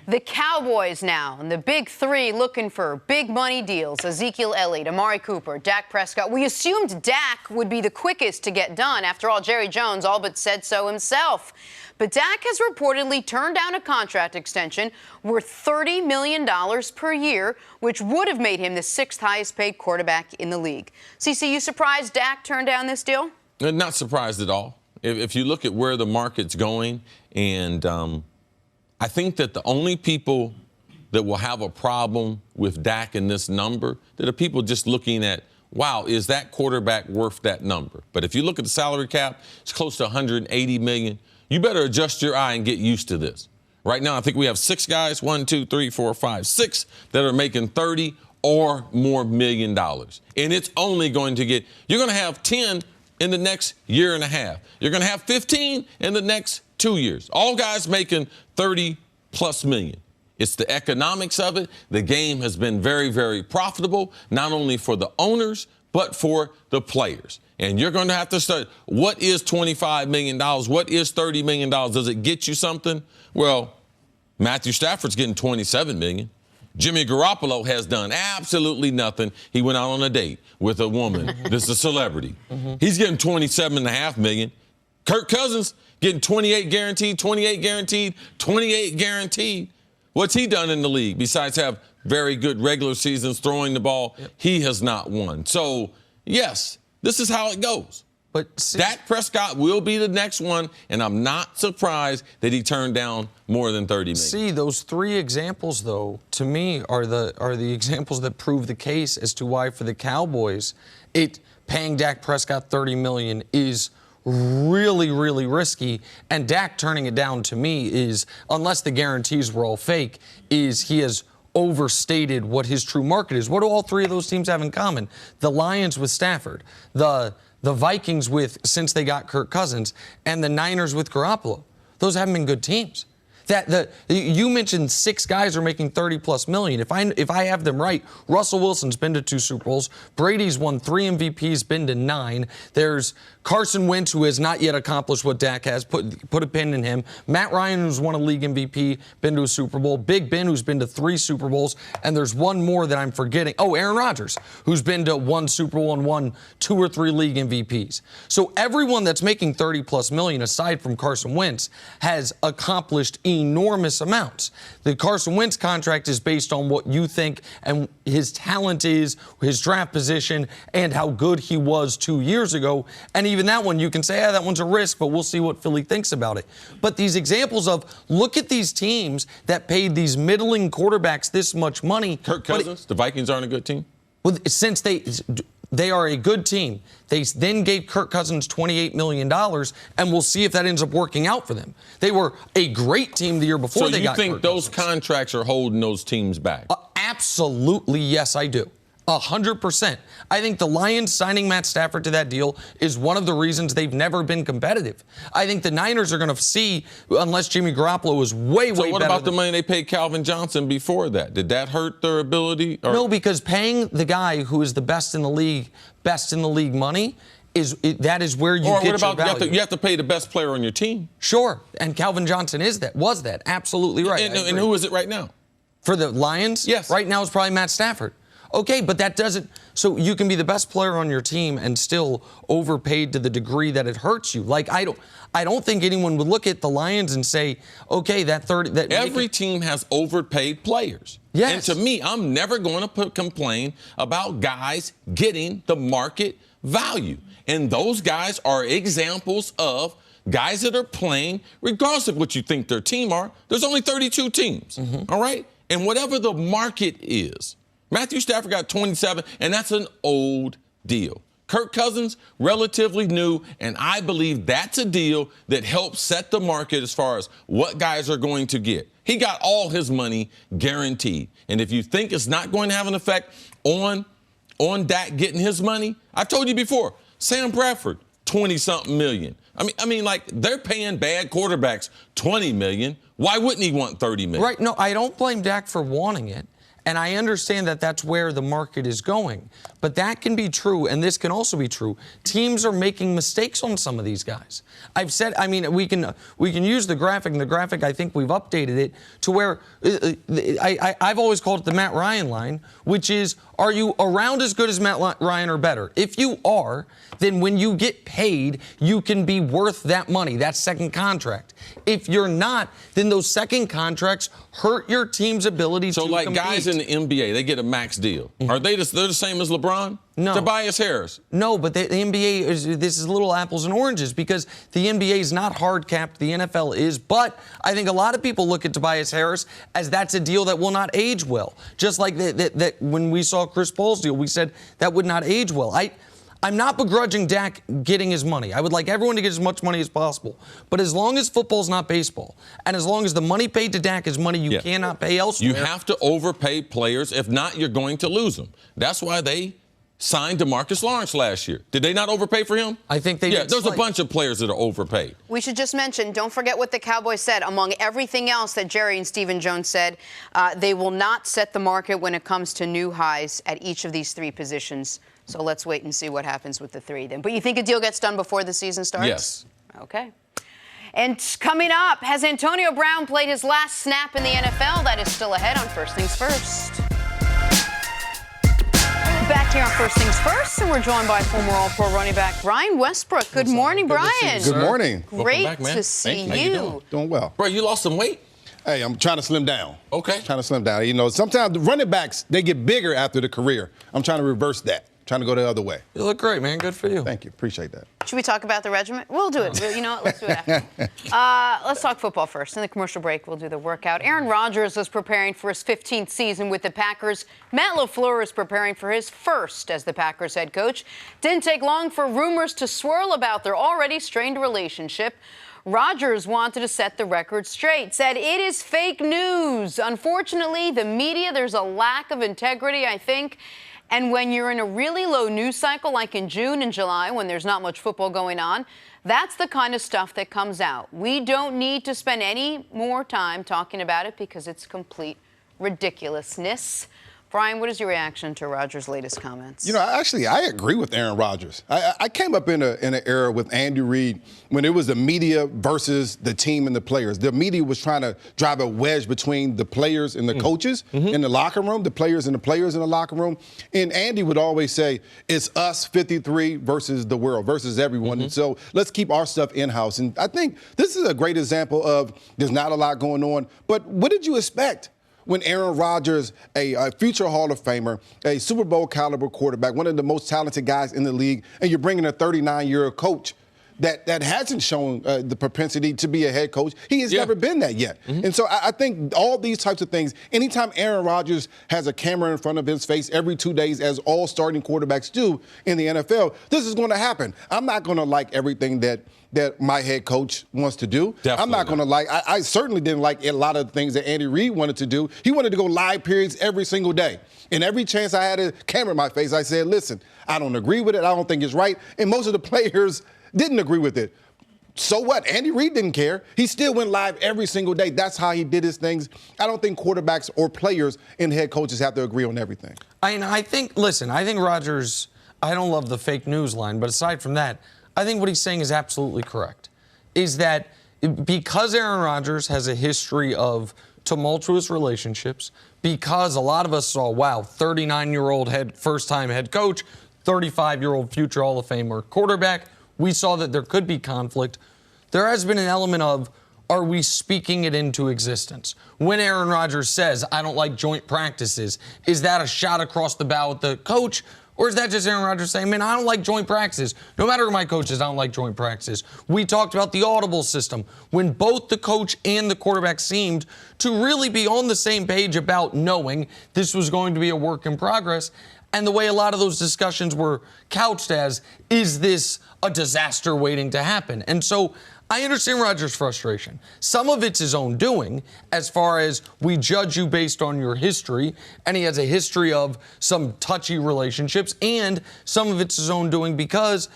The Cowboys now, and the big three looking for big money deals. Ezekiel Elliott, Amari Cooper, Dak Prescott. We assumed Dak would be the quickest to get done. After all, Jerry Jones all but said so himself. But Dak has reportedly turned down a contract extension worth $30 million per year, which would have made him the sixth highest paid quarterback in the league. CC, you surprised Dak turned down this deal? Not surprised at all. If you look at where the market's going, and I think that the only people that will have a problem with Dak in this number, that are people just looking at, wow, is that quarterback worth that number? But if you look at the salary cap, it's close to $180 million. You better adjust your eye and get used to this. Right now, I think we have 6 guys, 1, 2, 3, 4, 5, 6, that are making $30 or more million. And it's only going to get, you're going to have 10 in the next year and a half. You're going to have 15 in the next 2 years. All guys making 30 plus million. It's the economics of it. The game has been very, very profitable, not only for the owners, but for the players. And you're going to have to start, what is $25 million? What is $30 million? Does it get you something? Well, Matthew Stafford's getting $27 million. Jimmy Garoppolo has done absolutely nothing. He went out on a date with a woman that's a celebrity. He's getting $27.5 million. Kirk Cousins getting 28 guaranteed, 28 guaranteed, 28 guaranteed. What's he done in the league besides have very good regular seasons throwing the ball? Yep. He has not won. So, yes, this is how it goes. But Dak Prescott will be the next one, and I'm not surprised that he turned down more than $30 million. See, those 3 examples, though, to me are the examples that prove the case as to why for the Cowboys, paying Dak Prescott $30 million is really, really risky. And Dak turning it down, to me, is, unless the guarantees were all fake, is he has overstated what his true market is. What do all 3 of those teams have in common? The Lions with Stafford, the Vikings since they got Kirk Cousins, and the Niners with Garoppolo. Those haven't been good teams. You mentioned 6 guys are making $30+ million. If I have them right, Russell Wilson's been to 2 Super Bowls. Brady's won 3 MVPs, been to 9. There's Carson Wentz, who has not yet accomplished what Dak has. Put a pin in him. Matt Ryan, who's won a league MVP, been to a Super Bowl. Big Ben, who's been to 3 Super Bowls. And there's one more that I'm forgetting. Oh, Aaron Rodgers, who's been to 1 Super Bowl and won 2 or 3 league MVPs. So everyone that's making $30+ million, aside from Carson Wentz, has accomplished enormous amounts. The Carson Wentz contract is based on what you think and his talent is, his draft position, and how good he was 2 years ago. And even that one, you can say, that one's a risk, but we'll see what Philly thinks about it. But these examples of, look at these teams that paid these middling quarterbacks this much money. Kirk Cousins, the Vikings aren't a good team? Well, since they are a good team. They then gave Kirk Cousins $28 million, and we'll see if that ends up working out for them. They were a great team the year before they got Kirk Cousins. So you think those contracts are holding those teams back? Absolutely, yes, I do. 100%. I think the Lions signing Matt Stafford to that deal is one of the reasons they've never been competitive. I think the Niners are going to see, unless Jimmy Garoppolo is way better. So what about the money they paid Calvin Johnson before that? Did that hurt their ability? No, because paying the guy who is the best in the league money, that is where you get your value. You have to pay the best player on your team. Sure, and Calvin Johnson was that. Absolutely right. And who is it right now? For the Lions? Yes. Right now it's probably Matt Stafford. Okay, but that doesn't. So you can be the best player on your team and still overpaid to the degree that it hurts you. Like I don't think anyone would look at the Lions and say, okay, every team has overpaid players. Yes. And to me, I'm never going to complain about guys getting the market value. And those guys are examples of guys that are playing, regardless of what you think their team are. There's only 32 teams, all right? And whatever the market is, Matthew Stafford got 27, and that's an old deal. Kirk Cousins, relatively new, and I believe that's a deal that helps set the market as far as what guys are going to get. He got all his money guaranteed. And if you think it's not going to have an effect on Dak getting his money, I told you before, Sam Bradford, 20-something million. I mean, like, they're paying bad quarterbacks $20 million. Why wouldn't he want $30 million? Right. No, I don't blame Dak for wanting it. And I understand that that's where the market is going. But that can be true, and this can also be true. Teams are making mistakes on some of these guys. I've said, I mean, we can use the graphic, and the graphic, I think we've updated it to where I've always called it the Matt Ryan line, which is, are you around as good as Matt Ryan or better? If you are, then when you get paid, you can be worth that money, that second contract. If you're not, then those second contracts hurt your team's ability to compete. So like guys in the NBA, they get a max deal. Are they're the same as LeBron? No. Tobias Harris? No, but the NBA, this is little apples and oranges because the NBA is not hard capped. The NFL is. But I think a lot of people look at Tobias Harris as that's a deal that will not age well. Just like that when we saw Chris Paul's deal, we said that would not age well. I'm not begrudging Dak getting his money. I would like everyone to get as much money as possible. But as long as football's not baseball, and as long as the money paid to Dak is money you cannot pay elsewhere. You have to overpay players. If not, you're going to lose them. That's why they signed DeMarcus Lawrence last year. Did they not overpay for him? I think they did. Yeah, there's a bunch of players that are overpaid. We should just mention, don't forget what the Cowboys said. Among everything else that Jerry and Stephen Jones said, they will not set the market when it comes to new highs at each of these 3 positions. So let's wait and see what happens with the 3 then. But you think a deal gets done before the season starts? Yes. Okay. And coming up, has Antonio Brown played his last snap in the NFL? That is still ahead on First Things First. Back here on First Things First, and we're joined by former All-Pro running back Brian Westbrook. Good morning, Brian. Good morning. Great back, man. to see Thank you. you. Doing well. Bro, you lost some weight? Hey, I'm trying to slim down. Okay. Trying to slim down. You know, sometimes the running backs, they get bigger after the career. I'm trying to reverse that. Trying to go the other way. You look great, man. Good for you. Thank you. Appreciate that. Should we talk about the regiment? We'll do it. You know what? Let's do it after. Let's talk football first. In the commercial break, we'll do the workout. Aaron Rodgers is preparing for his 15th season with the Packers. Matt LaFleur is preparing for his first as the Packers head coach. Didn't take long for rumors to swirl about their already strained relationship. Rodgers wanted to set the record straight, said it is fake news. Unfortunately, the media, there's a lack of integrity, I think. And when you're in a really low news cycle, like in June and July, when there's not much football going on, that's the kind of stuff that comes out. We don't need to spend any more time talking about it because it's complete ridiculousness. Brian, what is your reaction to Rodgers' latest comments? You know, actually, I agree with Aaron Rodgers. I came up in an era with Andy Reid when it was the media versus the team and the players. The media was trying to drive a wedge between the players and the coaches in the locker room, the players and the players in the locker room. And Andy would always say, it's us 53 versus the world, versus everyone. And so let's keep our stuff in-house. And I think this is a great example of there's not a lot going on. But what did you expect when Aaron Rodgers, a future Hall of Famer, a Super Bowl caliber quarterback, one of the most talented guys in the league, and you're bringing a 39-year-old coach that hasn't shown the propensity to be a head coach? He has never been that yet. And so I think all these types of things, anytime Aaron Rodgers has a camera in front of his face every 2 days, as all starting quarterbacks do in the NFL, this is going to happen. I'm not going to like everything that my head coach wants to do. Definitely I'm not going to like, I certainly didn't like a lot of the things that Andy Reid wanted to do. He wanted to go live periods every single day. And every chance I had a camera in my face, I said, listen, I don't agree with it. I don't think it's right. And most of the players didn't agree with it. So what? Andy Reid didn't care. He still went live every single day. That's how he did his things. I don't think quarterbacks or players and head coaches have to agree on everything. I think Rodgers, I don't love the fake news line, but aside from that, I think what he's saying is absolutely correct, is that because Aaron Rodgers has a history of tumultuous relationships, because a lot of us saw, wow, 39-year-old first-time head coach, 35-year-old future Hall of Famer quarterback, we saw that there could be conflict. There has been an element of, are we speaking it into existence? When Aaron Rodgers says, I don't like joint practices, is that a shot across the bow at the coach? Or is that just Aaron Rodgers saying, man, I don't like joint practices. No matter who my coach is, I don't like joint practices. We talked about the audible system, when both the coach and the quarterback seemed to really be on the same page about knowing this was going to be a work in progress. And the way a lot of those discussions were couched as, is this a disaster waiting to happen? And so I understand Rodgers' frustration. Some of it's his own doing, as far as we judge you based on your history, and he has a history of some touchy relationships, and some of it's his own doing because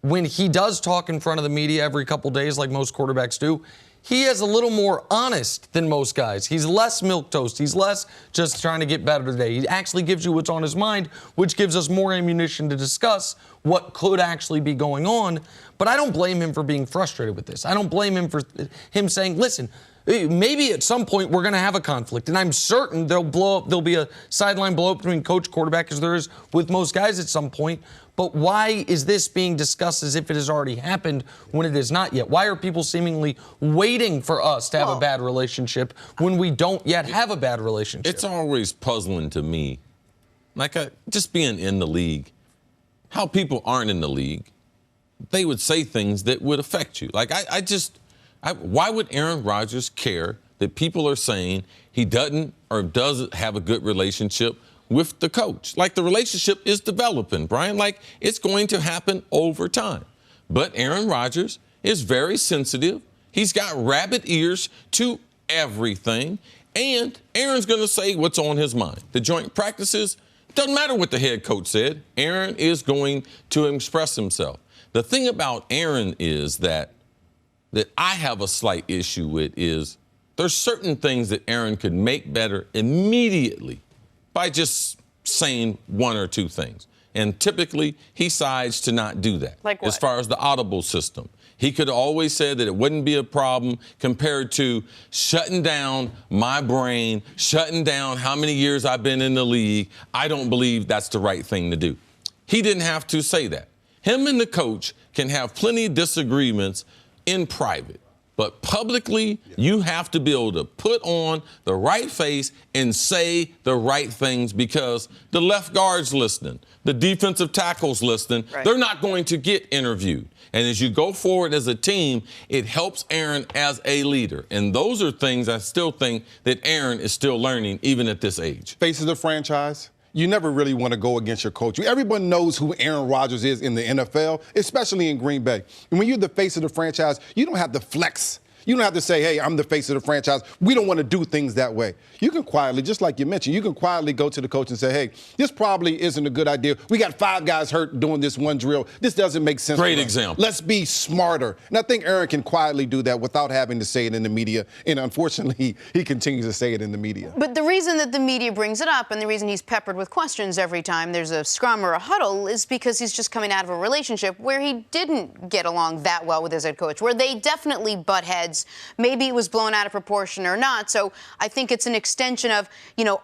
when he does talk in front of the media every couple days, like most quarterbacks do, he is a little more honest than most guys. He's less milquetoast. He's less just trying to get better today. He actually gives you what's on his mind, which gives us more ammunition to discuss what could actually be going on. But I don't blame him for being frustrated with this. I don't blame him for him saying, listen, maybe at some point we're going to have a conflict, and I'm certain there'll be a sideline blow up between coach and quarterback, as there is with most guys at some point. But why is this being discussed as if it has already happened when it has not yet? Why are people seemingly waiting for us to have a bad relationship when we don't yet have a bad relationship? It's always puzzling to me, just being in the league, how people aren't in the league, they would say things that would affect you. Why would Aaron Rodgers care that people are saying he doesn't or doesn't have a good relationship with the coach? Like, the relationship is developing, Brian. Like, it's going to happen over time. But Aaron Rodgers is very sensitive. He's got rabbit ears to everything. And Aaron's going to say what's on his mind. The joint practices, doesn't matter what the head coach said. Aaron is going to express himself. The thing about Aaron is that I have a slight issue with is there's certain things that Aaron could make better immediately by just saying one or two things. And typically, he decides to not do that. Like what? As far as the audible system. He could always say that it wouldn't be a problem compared to shutting down my brain, shutting down how many years I've been in the league. I don't believe that's the right thing to do. He didn't have to say that. Him and the coach can have plenty of disagreements in private. But publicly, you have to be able to put on the right face and say the right things, because the left guard's listening, the defensive tackle's listening. Right. They're not going to get interviewed. And as you go forward as a team, it helps Aaron as a leader. And those are things I still think that Aaron is still learning, even at this age. Face of the franchise. You never really want to go against your coach. Everyone knows who Aaron Rodgers is in the NFL, especially in Green Bay. And when you're the face of the franchise, you don't have to flex You don't have to say, hey, I'm the face of the franchise. We don't want to do things that way. You can quietly, just like you mentioned, you can quietly go to the coach and say, hey, this probably isn't a good idea. We got 5 guys hurt doing this one drill. This doesn't make sense. Great example. Let's be smarter. And I think Aaron can quietly do that without having to say it in the media. And unfortunately, he continues to say it in the media. But the reason that the media brings it up and the reason he's peppered with questions every time there's a scrum or a huddle is because he's just coming out of a relationship where he didn't get along that well with his head coach, where they definitely butt heads. Maybe it was blown out of proportion or not. So I think it's an extension of,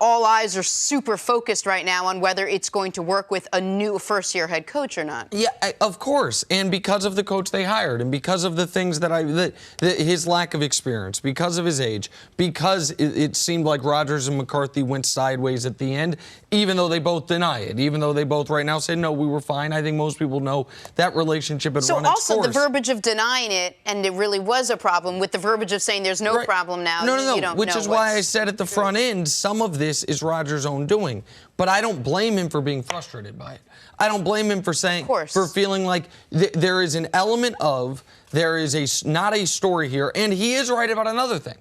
all eyes are super focused right now on whether it's going to work with a new first-year head coach or not. Yeah, of course. And because of the coach they hired and because of the things that his lack of experience, because of his age, because it seemed like Rodgers and McCarthy went sideways at the end, even though they both deny it, even though they both right now say, no, we were fine. I think most people know that relationship had run its course. So also the verbiage of denying it, and it really was a problem, with the verbiage of saying there's no problem now. No. Which is why I said at the front end, some of this is Rodgers' own doing. But I don't blame him for being frustrated by it. I don't blame him for saying, for feeling like there is an element of, there is not a story here. And he is right about another thing.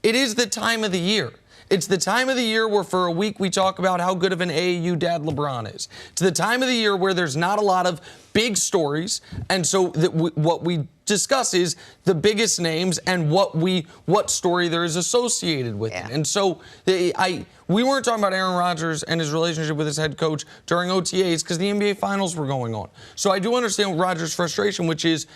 It is the time of the year. It's the time of the year where for a week we talk about how good of an AAU dad LeBron is. It's the time of the year where there's not a lot of big stories, and so what we discuss is the biggest names and what story there is associated with it. And so we weren't talking about Aaron Rodgers and his relationship with his head coach during OTAs because the NBA Finals were going on. So I do understand Rodgers' frustration, which is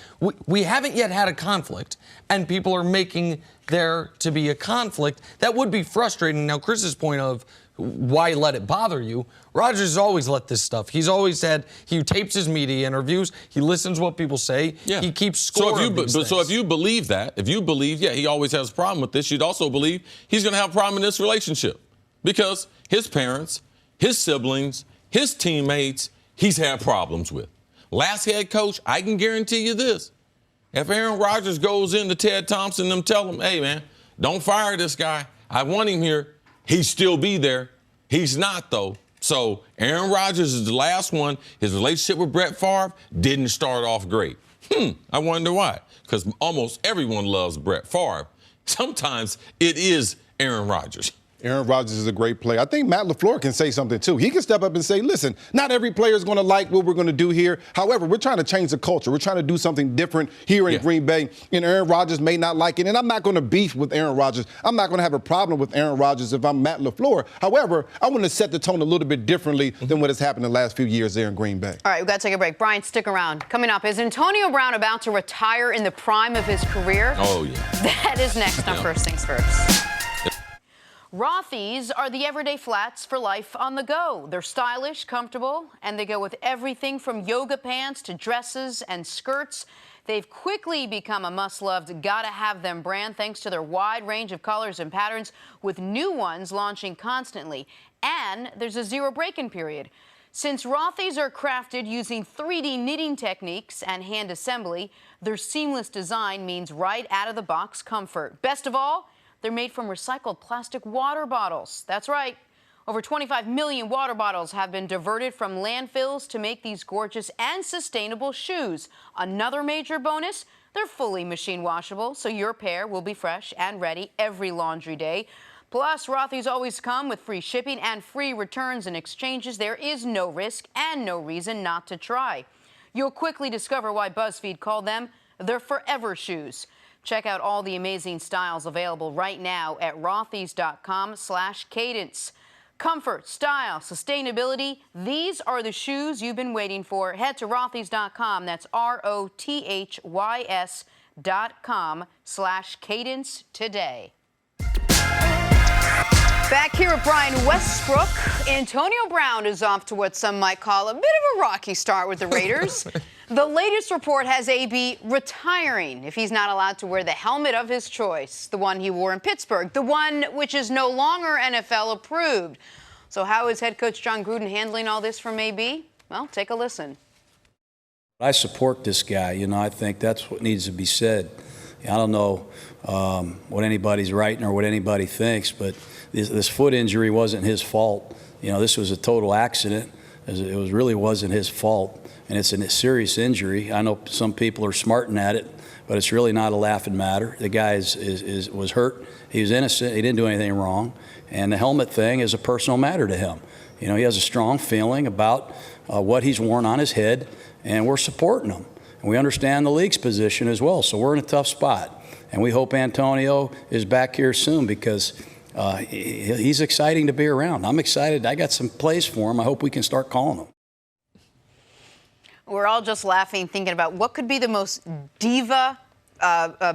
we haven't yet had a conflict, and people are making there to be a conflict. That would be frustrating. Now, Chris's point of why let it bother you? Rodgers has always let this stuff. He's always said he tapes his media interviews. He listens to what people say. Yeah. He keeps score of these things. So if you believe that, he always has a problem with this, you'd also believe he's going to have a problem in this relationship because his parents, his siblings, his teammates, he's had problems with. Last head coach, I can guarantee you this. If Aaron Rodgers goes into Ted Thompson and tell him, hey, man, don't fire this guy. I want him here. He'd still be there. He's not, though. So Aaron Rodgers is the last one. His relationship with Brett Favre didn't start off great. I wonder why. Because almost everyone loves Brett Favre. Sometimes it is Aaron Rodgers. Aaron Rodgers is a great player. I think Matt LaFleur can say something, too. He can step up and say, listen, not every player is going to like what we're going to do here. However, we're trying to change the culture. We're trying to do something different here in Green Bay. And Aaron Rodgers may not like it. And I'm not going to beef with Aaron Rodgers. I'm not going to have a problem with Aaron Rodgers if I'm Matt LaFleur. However, I want to set the tone a little bit differently than what has happened in the last few years there in Green Bay. All right, we've got to take a break. Brian, stick around. Coming up, is Antonio Brown about to retire in the prime of his career? Oh, yeah. That is next on First Things First. Rothy's are the everyday flats for life on the go. They're stylish, comfortable, and they go with everything from yoga pants to dresses and skirts. They've quickly become a must-loved, gotta-have-them brand thanks to their wide range of colors and patterns, with new ones launching constantly. And there's a zero break-in period. Since Rothy's are crafted using 3D knitting techniques and hand assembly, their seamless design means right out-of-the-box comfort. Best of all, they're made from recycled plastic water bottles. That's right. Over 25 million water bottles have been diverted from landfills to make these gorgeous and sustainable shoes. Another major bonus, they're fully machine washable, so your pair will be fresh and ready every laundry day. Plus, Rothy's always come with free shipping and free returns and exchanges. There is no risk and no reason not to try. You'll quickly discover why BuzzFeed called them their forever shoes. Check out all the amazing styles available right now at rothys.com/cadence. Comfort, style, sustainability, these are the shoes you've been waiting for. Head to rothys.com. That's ROTHYS.com/cadence today. Back here at Brian Westbrook, Antonio Brown is off to what some might call a bit of a rocky start with the Raiders. The latest report has AB retiring if he's not allowed to wear the helmet of his choice, the one he wore in Pittsburgh, the one which is no longer NFL approved. So how is head coach Jon Gruden handling all this from AB? Well, take a listen. I support this guy. I think that's what needs to be said. I don't know what anybody's writing or what anybody thinks, but this foot injury wasn't his fault. This was a total accident. It really wasn't his fault, and it's a serious injury. I know some people are smarting at it, but it's really not a laughing matter. The guy was hurt. He was innocent. He didn't do anything wrong. And the helmet thing is a personal matter to him. You know, he has a strong feeling about what he's worn on his head, and we're supporting him. And we understand the league's position as well, so we're in a tough spot. And we hope Antonio is back here soon because he's exciting to be around. I'm excited. I got some plays for him. I hope we can start calling him. We're all just laughing, thinking about what could be the most diva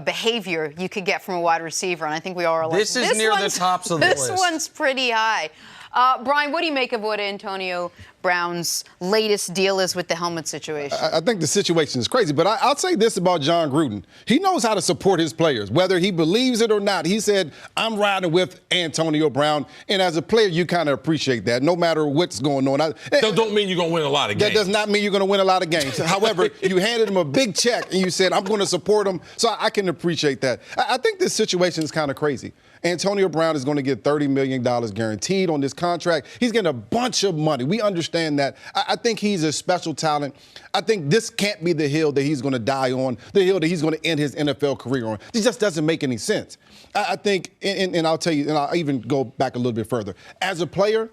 behavior you could get from a wide receiver, and I think we all are like, this is near the tops of the list. This one's pretty high. Brian, what do you make of what Antonio Brown's latest deal is with the helmet situation? I think the situation is crazy, but I'll say this about Jon Gruden. He knows how to support his players, whether he believes it or not. He said, I'm riding with Antonio Brown, and as a player, you kind of appreciate that, no matter what's going on. That don't mean you're going to win a lot of games. That does not mean you're going to win a lot of games. However, you handed him a big check, and you said, I'm going to support him, so I can appreciate that. I think this situation is kind of crazy. Antonio Brown is going to get $30 million guaranteed on this contract. He's getting a bunch of money. We understand that. I think he's a special talent. I think this can't be the hill that he's going to die on, the hill that he's going to end his NFL career on. It just doesn't make any sense. I think, and I'll tell you, and I'll even go back a little bit further. As a player,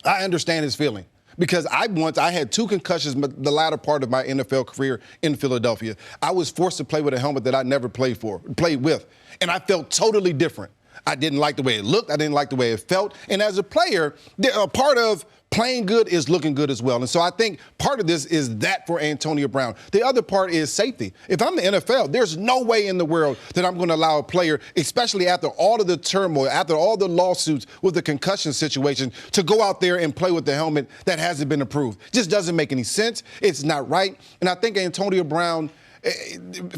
I understand his feeling. Because I had 2 concussions the latter part of my NFL career in Philadelphia. I was forced to play with a helmet that I never played with. And I felt totally different. I didn't like the way it looked. I didn't like the way it felt. And as a player, a part of playing good is looking good as well. And so I think part of this is that for Antonio Brown. The other part is safety. If I'm the NFL, there's no way in the world that I'm going to allow a player, especially after all of the turmoil, after all the lawsuits with the concussion situation, to go out there and play with the helmet that hasn't been approved. Just doesn't make any sense. It's not right. And I think Antonio Brown,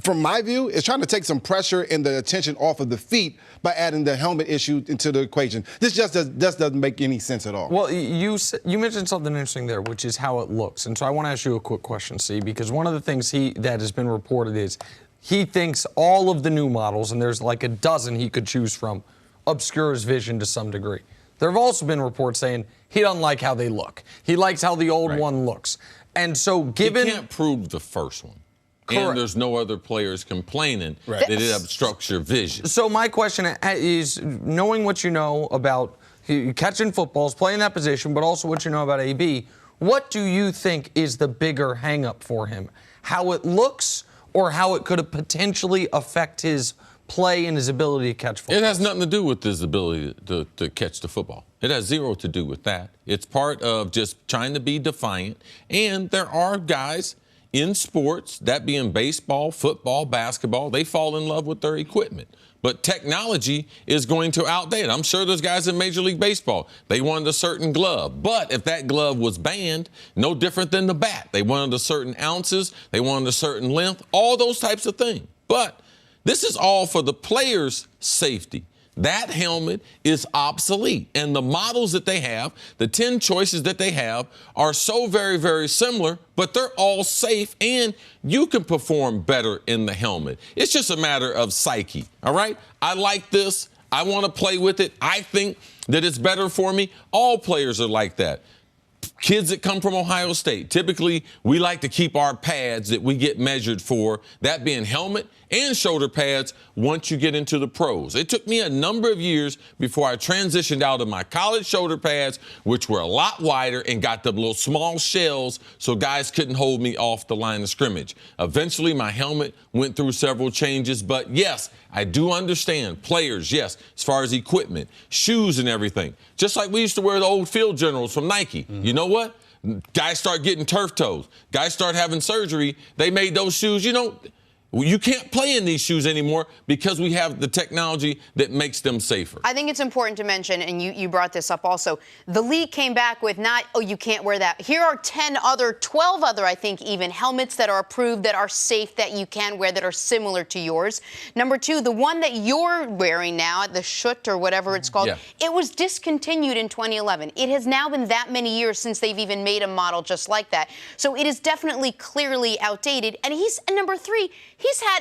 from my view, is trying to take some pressure and the attention off of the feet by adding the helmet issue into the equation. This just doesn't make any sense at all. Well, you mentioned something interesting there, which is how it looks. And so I want to ask you a quick question, C, because one of the things that has been reported is he thinks all of the new models, and there's like a dozen he could choose from, obscure his vision to some degree. There have also been reports saying he doesn't like how they look. He likes how the old one looks. And so given... He can't prove the first one. Correct. And there's no other players complaining that it obstructs your vision. So my question is, knowing what you know about catching footballs, playing that position, but also what you know about AB, what do you think is the bigger hang-up for him? How it looks or how it could potentially affect his play and his ability to catch footballs? It has nothing to do with his ability to catch the football. It has zero to do with that. It's part of just trying to be defiant. And there are guys in sports, that being baseball, football, basketball, they fall in love with their equipment. But technology is going to outdate it. I'm sure there's guys in Major League Baseball, they wanted a certain glove. But if that glove was banned, no different than the bat. They wanted a certain ounces, they wanted a certain length, all those types of things. But this is all for the player's safety. That helmet is obsolete. And the models that they have, the 10 choices that they have, are so very, very similar, but they're all safe, and you can perform better in the helmet. It's just a matter of psyche, all right? I like this. I want to play with it. I think that it's better for me. All players are like that. Kids that come from Ohio State, typically we like to keep our pads that we get measured for, that being helmet and shoulder pads, once you get into the pros. It took me a number of years before I transitioned out of my college shoulder pads, which were a lot wider and got the little small shells so guys couldn't hold me off the line of scrimmage. Eventually, my helmet went through several changes, but yes, I do understand players, yes, as far as equipment, shoes and everything. Just like we used to wear the old field generals from Nike. Mm-hmm. You know what? Guys start getting turf toes. Guys start having surgery. They made those shoes, you can't play in these shoes anymore because we have the technology that makes them safer. I think it's important to mention, and you brought this up also, the league came back with not, you can't wear that. Here are 12 other, I think, even helmets that are approved, that are safe, that you can wear, that are similar to yours. Number 2, the one that you're wearing now, the Schutt or whatever it's called, it was discontinued in 2011. It has now been that many years since they've even made a model just like that. So it is definitely clearly outdated. And number 3,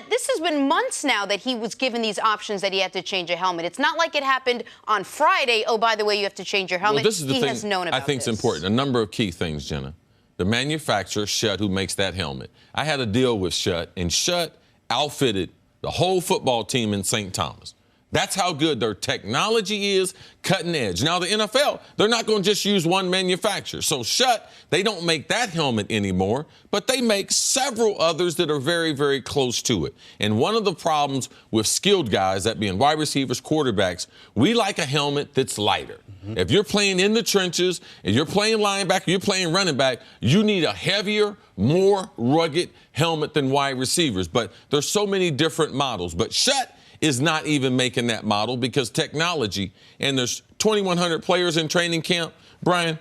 this has been months now that he was given these options that he had to change a helmet. It's not like it happened on Friday. Oh, by the way, you have to change your helmet. Well, this is the he thing has known about I think this. is important. A number of key things, Jenna. The manufacturer, Schutt, who makes that helmet. I had a deal with Schutt, and Schutt outfitted the whole football team in St. Thomas. That's how good their technology is, cutting edge. Now, the NFL, they're not going to just use one manufacturer. So Schutt, they don't make that helmet anymore, but they make several others that are very, very close to it. And one of the problems with skilled guys, that being wide receivers, quarterbacks, we like a helmet that's lighter. Mm-hmm. If you're playing in the trenches, if you're playing linebacker, you're playing running back, you need a heavier, more rugged helmet than wide receivers. But there's so many different models. But Schutt is not even making that model because technology, and there's 2,100 players in training camp, Brian,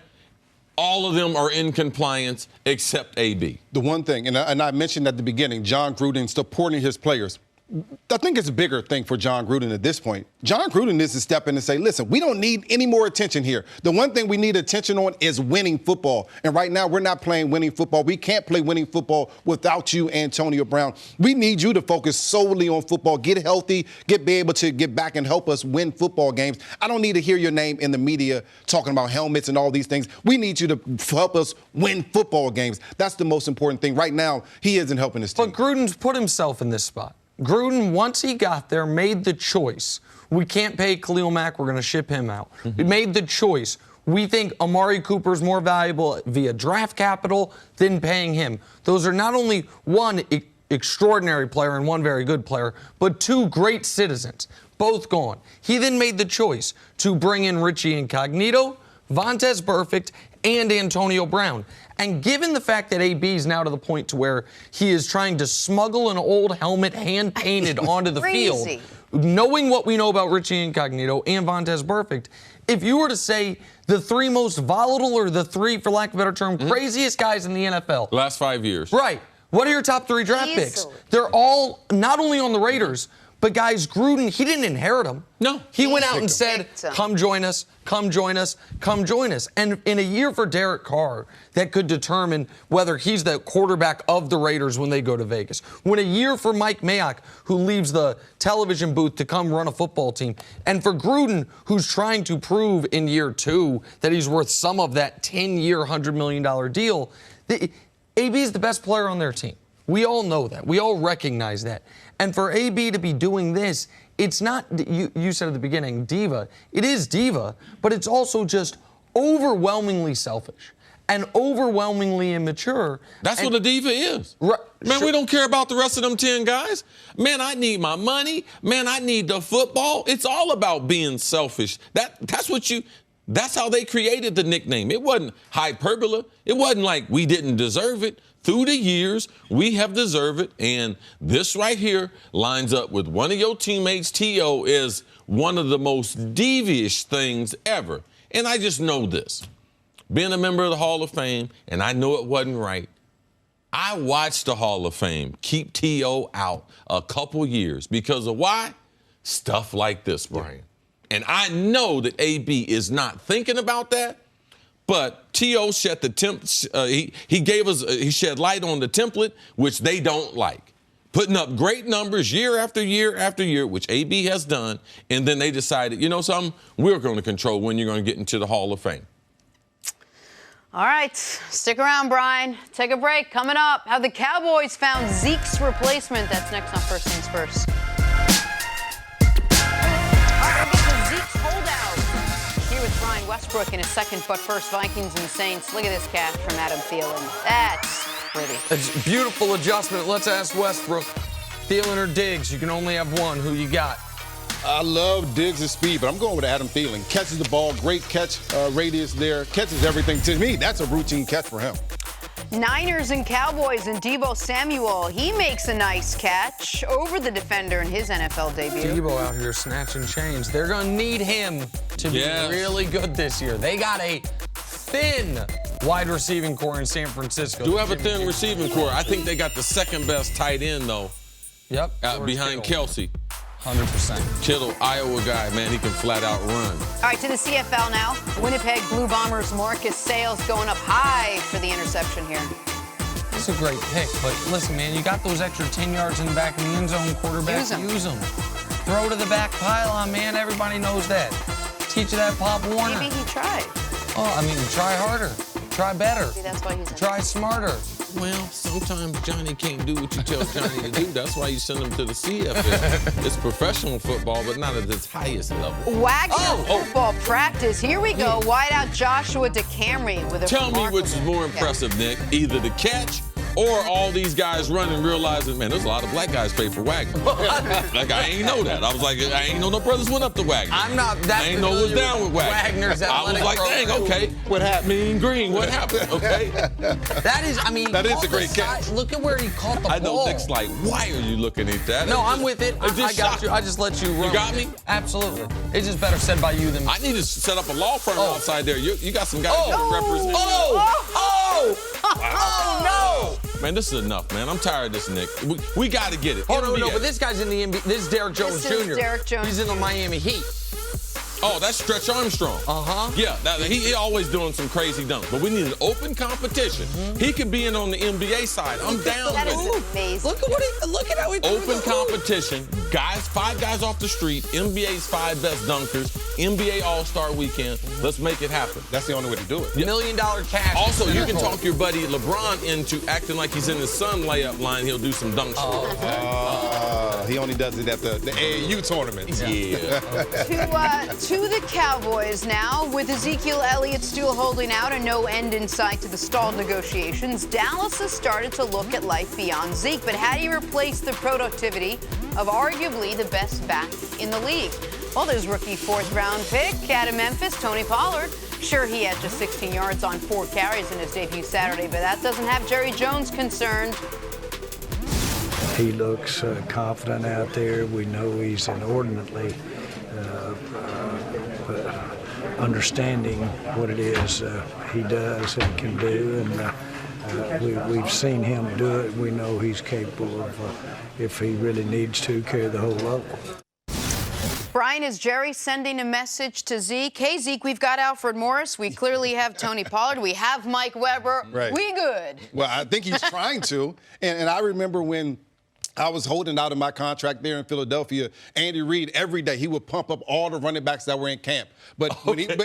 all of them are in compliance except AB. The one thing, and I mentioned at the beginning, Jon Gruden supporting his players. I think it's a bigger thing for Jon Gruden at this point. Jon Gruden needs to step in and say, listen, we don't need any more attention here. The one thing we need attention on is winning football. And right now, we're not playing winning football. We can't play winning football without you, Antonio Brown. We need you to focus solely on football, get healthy, be able to get back and help us win football games. I don't need to hear your name in the media talking about helmets and all these things. We need you to help us win football games. That's the most important thing. Right now, he isn't helping his team. But Gruden's put himself in this spot. Gruden, once he got there, made the choice. We can't pay Khalil Mack. We're going to ship him out. He made the choice. We think Amari Cooper's more valuable via draft capital than paying him. Those are not only one extraordinary player and one very good player, but two great citizens, both gone. He then made the choice to bring in Richie Incognito, Vontaze Burfict, and Antonio Brown. And given the fact that AB is now to the point to where he is trying to smuggle an old helmet hand-painted onto the field, knowing what we know about Richie Incognito and Vontaze Burfict, if you were to say the three most volatile or the three, for lack of a better term, craziest guys in the NFL. Last 5 years. Right. What are your top three draft picks? They're all not only on the Raiders, but guys, Gruden, he didn't inherit them. No. He went out and said, come join us, come join us, come join us. And in a year for Derek Carr, that could determine whether he's the quarterback of the Raiders when they go to Vegas. When a year for Mike Mayock, who leaves the television booth to come run a football team. And for Gruden, who's trying to prove in year 2 that he's worth some of that 10-year, $100 million deal. AB is the best player on their team. We all know that. We all recognize that. And for AB to be doing this, it's not, you said at the beginning, diva. It is diva, but it's also just overwhelmingly selfish and overwhelmingly immature. That's what a diva is. Right, man, we don't care about the rest of them 10 guys. Man, I need my money. Man, I need the football. It's all about being selfish. That's how they created the nickname. It wasn't hyperbole. It wasn't like we didn't deserve it. Through the years, we have deserved it, and this right here lines up with one of your teammates, T.O., is one of the most devious things ever. And I just know this. Being a member of the Hall of Fame, and I know it wasn't right, I watched the Hall of Fame keep T.O. out a couple years because of why? Stuff like this, Brian. And I know that AB is not thinking about that. But T.O. shed he shed light on the template, which they don't like. Putting up great numbers year after year after year, which AB has done, and then they decided, you know something, we're going to control when you're going to get into the Hall of Fame. All right, stick around, Brian. Take a break. Coming up, how the Cowboys found Zeke's replacement. That's next on First Things First. Brian Westbrook in a second, but first, Vikings and Saints. Look at this catch from Adam Thielen. That's pretty. It's a beautiful adjustment. Let's ask Westbrook. Thielen or Diggs? You can only have one. Who you got? I love Diggs' speed, but I'm going with Adam Thielen. Catches the ball, great catch radius there, catches everything. To me, that's a routine catch for him. Niners and Cowboys and Deebo Samuel. He makes a nice catch over the defender in his NFL debut. Deebo out here snatching chains. They're going to need him to be really good this year. They got a thin wide receiving core in San Francisco. Do have a thin receiving core. I think they got the second best tight end, though. Yep. Behind Kelce. 100%. Kittle, Iowa guy, man, he can flat out run. All right, to the CFL now. Winnipeg Blue Bombers' Marcus Sayles going up high for the interception here. That's a great pick, but listen, man, you got those extra 10 yards in the back of the end zone, quarterback, use them. Throw to the back pylon, man. Everybody knows that. Teach you that, Pop Warner. Maybe he tried. Oh, I mean, try harder. Try better. Maybe that's why he's Try smarter. Well, sometimes Johnny can't do what you tell Johnny to do. That's why you send him to the CFL. It's professional football, but not at its highest level. Wagner football practice. Here we go. Wideout Joshua DeCamry with a Tell me which is more impressive, Nick. Either the catch or all these guys running, realizing, man, there's a lot of black guys paid for Wagner. Like, I ain't know that. I was like, I ain't know no brothers went up to Wagner. I'm not that I ain't know what's down with Wagner. Wagner's I was like, dang, okay. What happened? Mean Green, what happened? Okay. That is, I mean, that is a great catch. Look at where he caught the ball. I know Nick's like, why are you looking at that? No, I'm with it. I got you. I just let you run. You got me? Absolutely. It's just better said by you than me. I need to set up a law firm outside there. You got some guys that represent. Oh, no! Man, this is enough, man. I'm tired of this, Nick. We got to get it. Oh, no, but this guy's in the NBA. This is Derrick Jones Jr. This is Derrick Jones. He's in the Miami Heat. Oh, that's Stretch Armstrong. Uh-huh. Yeah, he always doing some crazy dunks. But we need an open competition. He could be in on the NBA side. I'm down That with is it. amazing. Look at how he Open competition. Guys, 5 guys off the street. NBA's 5 best dunkers. NBA All-Star Weekend. Let's make it happen. That's the only way to do it. $1 million cash. Also, you can talk your buddy LeBron into acting like he's in his son layup line. He'll do some dunks. He only does it at the AAU tournaments. Yeah. To the Cowboys now, with Ezekiel Elliott still holding out and no end in sight to the stalled negotiations. Dallas has started to look at life beyond Zeke, but how do you replace the productivity of arguably the best back in the league? Well, there's rookie 4th-round pick out of Memphis, Toni Pollard. Sure, he had just 16 yards on 4 carries in his debut Saturday, but that doesn't have Jerry Jones concerned. He looks confident out there. We know he's inordinately understanding what it is he does and can do, and we've seen him do it. We know he's capable of, if he really needs to, carry the whole load. Brian, is Jerry sending a message to Zeke? Hey, Zeke, we've got Alfred Morris. We clearly have Toni Pollard. We have Mike Weber. Right. We good. Well, I think he's trying to. And I remember when I was holding out of my contract there in Philadelphia, Andy Reid, every day, he would pump up all the running backs that were in camp. But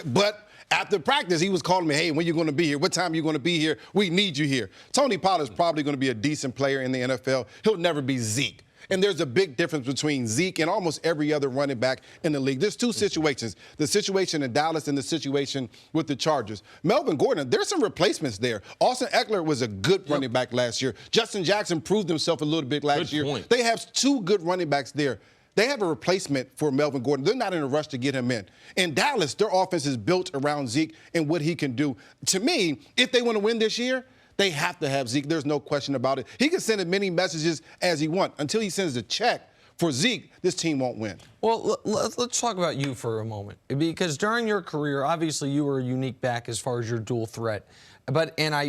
but after practice, he was calling me, hey, when you going to be here? What time are you going to be here? We need you here. Toni Pollard's probably going to be a decent player in the NFL. He'll never be Zeke. And there's a big difference between Zeke and almost every other running back in the league. There's 2 situations, the situation in Dallas and the situation with the Chargers. Melvin Gordon, there's some replacements there. Austin Eckler was a good running back last year. Justin Jackson proved himself a little bit last year. Point. They have 2 good running backs there. They have a replacement for Melvin Gordon. They're not in a rush to get him in. In Dallas, their offense is built around Zeke and what he can do. To me, if they want to win this year, they have to have Zeke. There's no question about it. He can send as many messages as he wants. Until he sends a check for Zeke, this team won't win. Well, let's talk about you for a moment. Because during your career, obviously you were a unique back as far as your dual threat.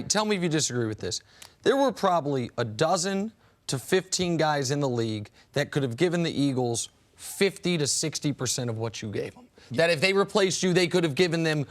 Tell me if you disagree with this. There were probably 12 to 15 guys in the league that could have given the Eagles 50 to 60% of what you gave them. That if they replaced you, they could have given them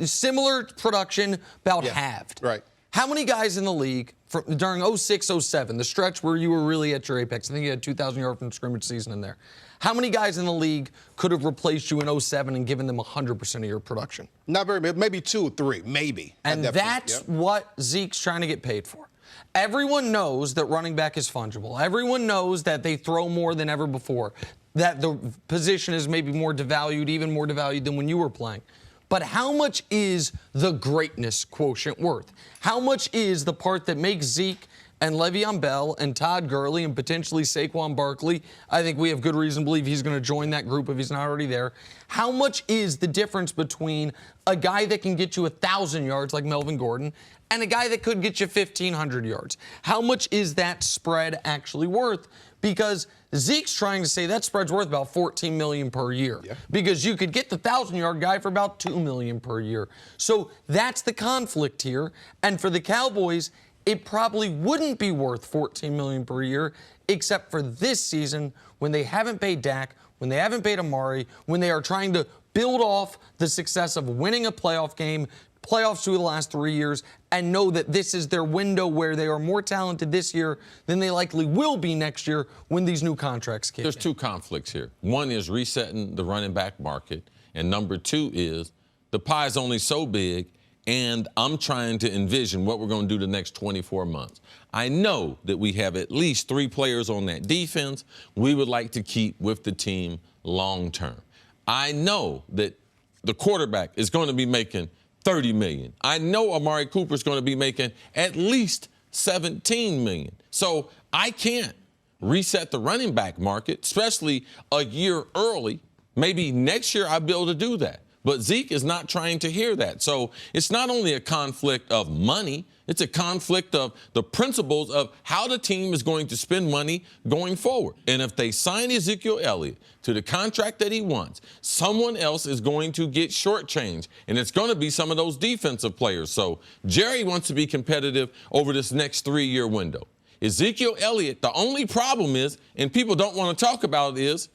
similar production, about halved. Right. How many guys in the league during 06-07, the stretch where you were really at your apex, I think you had 2,000 yard from scrimmage season in there. How many guys in the league could have replaced you in 07 and given them 100% of your production? Not very many, maybe 2 or 3, maybe. And that's what Zeke's trying to get paid for. Everyone knows that running back is fungible. Everyone knows that they throw more than ever before, that the position is maybe more devalued, even more devalued than when you were playing. But how much is the greatness quotient worth? How much is the part that makes Zeke and Le'Veon Bell and Todd Gurley and potentially Saquon Barkley? I think we have good reason to believe he's going to join that group if he's not already there. How much is the difference between a guy that can get you 1,000 yards like Melvin Gordon and a guy that could get you 1,500 yards? How much is that spread actually worth? Because Zeke's trying to say that spread's worth about $14 million per year. Yeah. Because you could get the 1,000-yard guy for about $2 million per year. So that's the conflict here. And for the Cowboys, it probably wouldn't be worth $14 million per year, except for this season when they haven't paid Dak, when they haven't paid Amari, when they are trying to build off the success of winning a playoff game, playoffs 2 of the last 3 years, and know that this is their window where they are more talented this year than they likely will be next year when these new contracts kick in. There's 2 conflicts here. One is resetting the running back market, and number 2 is the pie is only so big, and I'm trying to envision what we're going to do the next 24 months. I know that we have at least 3 players on that defense we would like to keep with the team long term. I know that the quarterback is going to be making $30 million. I know Amari Cooper is going to be making at least $17 million. So I can't reset the running back market, especially a year early. Maybe next year I'll be able to do that. But Zeke is not trying to hear that. So it's not only a conflict of money, it's a conflict of the principles of how the team is going to spend money going forward. And if they sign Ezekiel Elliott to the contract that he wants, someone else is going to get shortchanged, and it's going to be some of those defensive players. So Jerry wants to be competitive over this next 3-year window. Ezekiel Elliott, the only problem is, and people don't want to talk about it, is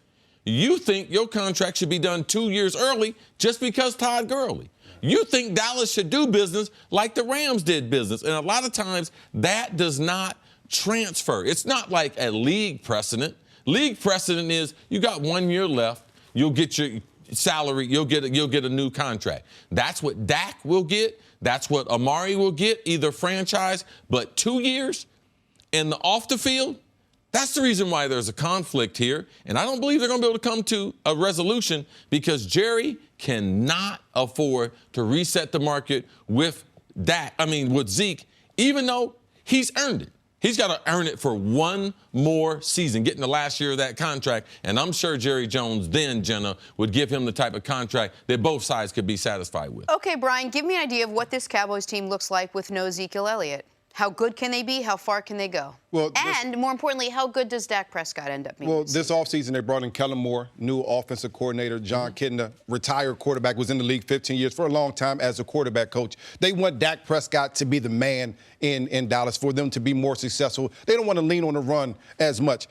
you think your contract should be done 2 years early just because Todd Gurley. You think Dallas should do business like the Rams did business. And a lot of times that does not transfer. It's not like a league precedent. League precedent is you got 1 year left. You'll get your salary. You'll get a new contract. That's what Dak will get. That's what Amari will get, either franchise. But 2 years and the off the field, that's the reason why there's a conflict here, and I don't believe they're going to be able to come to a resolution because Jerry cannot afford to reset the market with Zeke, even though he's earned it. He's got to earn it for 1 more season, getting the last year of that contract, and I'm sure Jerry Jones then, Jenna, would give him the type of contract that both sides could be satisfied with. Okay, Brian, give me an idea of what this Cowboys team looks like with no Ezekiel Elliott. How good can they be? How far can they go? Well, and more importantly, how good does Dak Prescott end up being? Well, this offseason, they brought in Kellen Moore, new offensive coordinator. Jon Gruden, retired quarterback, was in the league 15 years for a long time as a quarterback coach. They want Dak Prescott to be the man in Dallas, for them to be more successful. They don't want to lean on the run as much.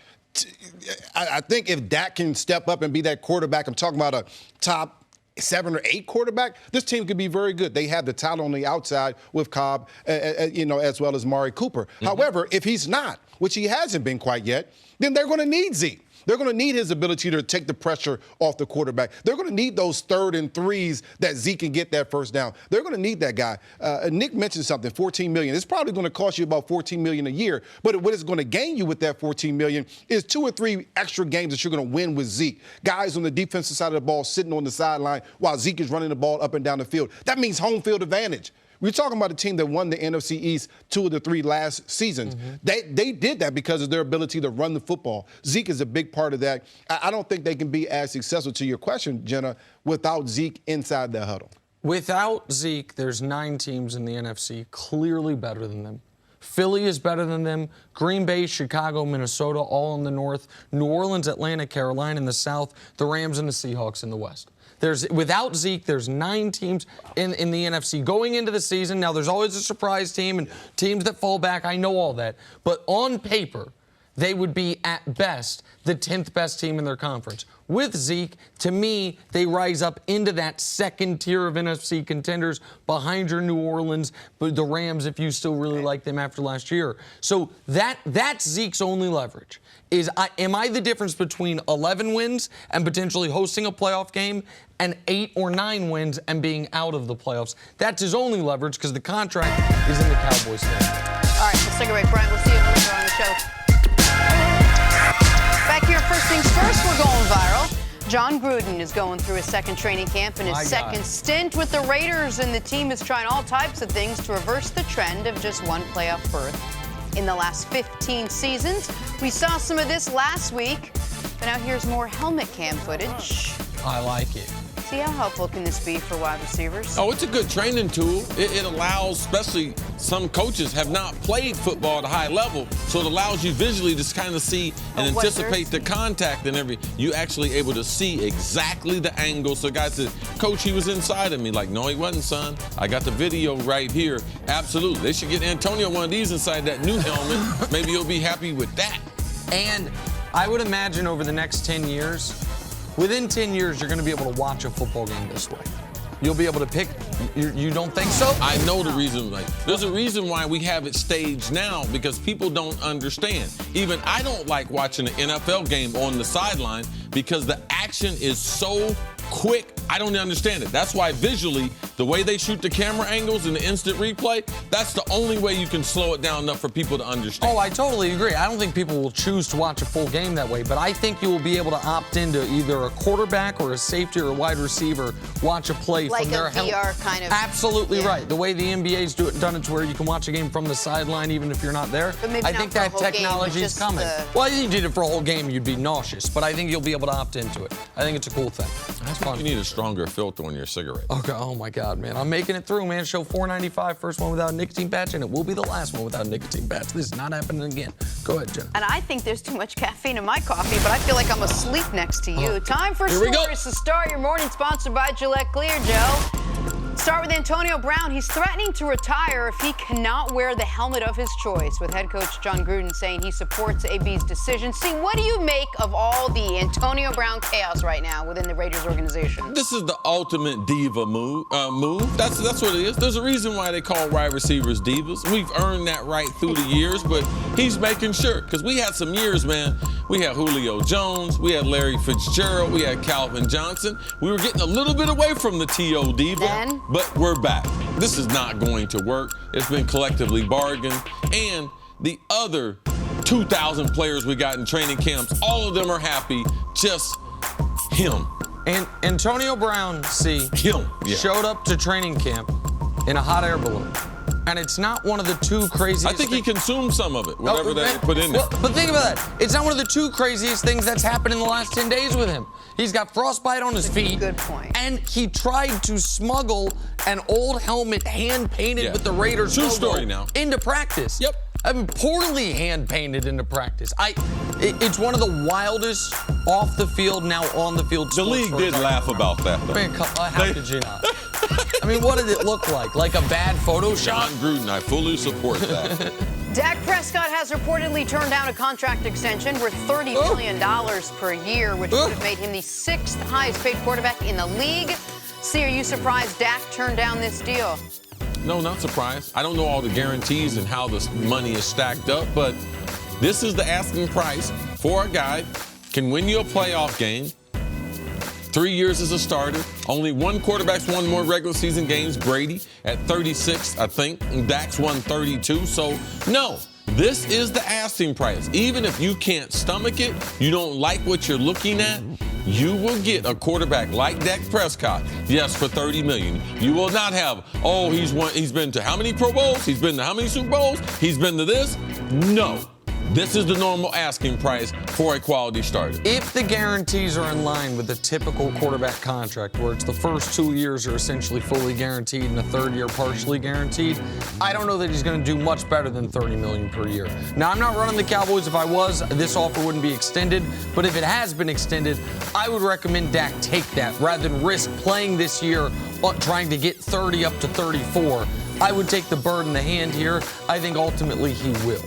I think if Dak can step up and be that quarterback, I'm talking about a top 7 or 8 quarterback, this team could be very good. They have the talent on the outside with Cobb, as well as Amari Cooper. However, if he's not, which he hasn't been quite yet, then they're going to need Zeke. They're going to need his ability to take the pressure off the quarterback. They're going to need those 3rd and 3s that Zeke can get that first down. They're going to need that guy. Nick mentioned something, $14 million. It's probably going to cost you about $14 million a year, but what it's going to gain you with that $14 million is 2 or 3 extra games that you're going to win with Zeke. Guys on the defensive side of the ball sitting on the sideline while Zeke is running the ball up and down the field. That means home field advantage. We're talking about a team that won the NFC East 2 of the 3 last seasons. They did that because of their ability to run the football. Zeke is a big part of that. I don't think they can be as successful, to your question, Jenna, without Zeke inside the huddle. Without Zeke, there's 9 teams in the NFC clearly better than them. Philly is better than them. Green Bay, Chicago, Minnesota, all in the north. New Orleans, Atlanta, Carolina in the south. The Rams and the Seahawks in the west. Without Zeke, there's 9 teams in the NFC going into the season. Now, there's always a surprise team and teams that fall back. I know all that. But on paper, they would be, at best, the 10th best team in their conference. With Zeke, to me, they rise up into that second tier of NFC contenders behind your New Orleans, but the Rams, if you still really like them after last year. So that's Zeke's only leverage. Am I the difference between 11 wins and potentially hosting a playoff game and 8 or 9 wins and being out of the playoffs? That's his only leverage because the contract is in the Cowboys' hands. All right, let's take a break. Brian, we'll see you later on the show. Back here, first things first, we're going viral. Jon Gruden is going through his second training camp and his second stint with the Raiders, and the team is trying all types of things to reverse the trend of just one playoff berth in the last 15 seasons. We saw some of this last week, but now here's more helmet cam footage. I like it. See, how helpful can this be for wide receivers? Oh, it's a good training tool. It allows, especially some coaches have not played football at a high level, so it allows you visually to kind of see and anticipate the contact and everything. You actually able to see exactly the angle. So guys said, Coach, he was inside of me. Like, no, he wasn't, son. I got the video right here. Absolutely. They should get Antonio one of these inside that new helmet. Maybe he'll be happy with that. And I would imagine over the next 10 years, within 10 years, you're going to be able to watch a football game this way. you'll be able to pick. You don't think so? I know the reason. There's a reason why we have it staged now, because people don't understand. Even I don't like watching an NFL game on the sideline because the action is so quick. I don't understand it. That's why visually, the way they shoot the camera angles and the instant replay, that's the only way you can slow it down enough for people to understand. Oh, I totally agree. I don't think people will choose to watch a full game that way, but I think you will be able to opt into either a quarterback or a safety or a wide receiver, watch a play like from their a VR kind of. Absolutely yeah. right. The way the NBA's done it to where you can watch a game from the sideline even if you're not there. But maybe I not think for a that whole game, technology is just coming. Well, if you did it for a whole game, you'd be nauseous, but I think you'll be able to opt into it. I think it's a cool thing. It's fun. You need a stronger filter on your cigarette. Okay. Oh my God, man. I'm making it through, man. Show 495, first one without a nicotine patch, and it will be the last one without a nicotine patch. This is not happening again. Go ahead, Jenna. And I think there's too much caffeine in my coffee, but I feel like I'm asleep next to you. Time for Here we go. stories to start your morning, sponsored by Gillette Clear, Joe. Start with Antonio Brown. He's threatening to retire if he cannot wear the helmet of his choice, with head coach Jon Gruden saying he supports AB's decision. See, what do you make of all the Antonio Brown chaos right now within the Raiders organization? This is the ultimate diva move. That's what it is. There's a reason why they call wide receivers divas. We've earned that right through the years, but he's making sure, because we had some years, man. We had Julio Jones, we had Larry Fitzgerald, we had Calvin Johnson. We were getting a little bit away from the T.O. diva, but we're back. This is not going to work. It's been collectively bargained, and the other 2,000 players we got in training camps, all of them are happy, just him. And Antonio Brown, showed up to training camp in a hot air balloon. And it's not one of the two craziest I think he consumed some of it, whatever they put in there. But think about that. It's not one of the two craziest things that's happened in the last 10 days with him. He's got frostbite on his feet. Good point. And he tried to smuggle an old helmet hand-painted with the Raiders True logo story now. into practice. Yep. I mean, poorly hand-painted into practice. It's one of the wildest off-the-field, now on-the-field. The league did laugh about that, though. Man, how could you not? I mean, what did it look like? Like a bad Photoshop? Jon Gruden, I fully support that. Dak Prescott has reportedly turned down a contract extension worth $30 million per year, which would have made him the 6th highest paid quarterback in the league. See, are you surprised Dak turned down this deal? No, not surprised. I don't know all the guarantees and how this money is stacked up, but this is the asking price for a guy can win you a playoff game. 3 years as a starter. Only one quarterback's won more regular season games, Brady, at 36, I think. And Dak's won 32. So, no, this is the asking price. Even if you can't stomach it, you don't like what you're looking at, you will get a quarterback like Dak Prescott, yes, for $30 million. You will not have, he's been to how many Pro Bowls? He's been to how many Super Bowls? He's been to this? No. This is the normal asking price for a quality starter. If the guarantees are in line with the typical quarterback contract, where it's the first 2 years are essentially fully guaranteed and the third year partially guaranteed, I don't know that he's going to do much better than $30 million per year. Now, I'm not running the Cowboys. If I was, this offer wouldn't be extended. But if it has been extended, I would recommend Dak take that rather than risk playing this year trying to get 30 up to 34. I would take the bird in the hand here. I think ultimately he will.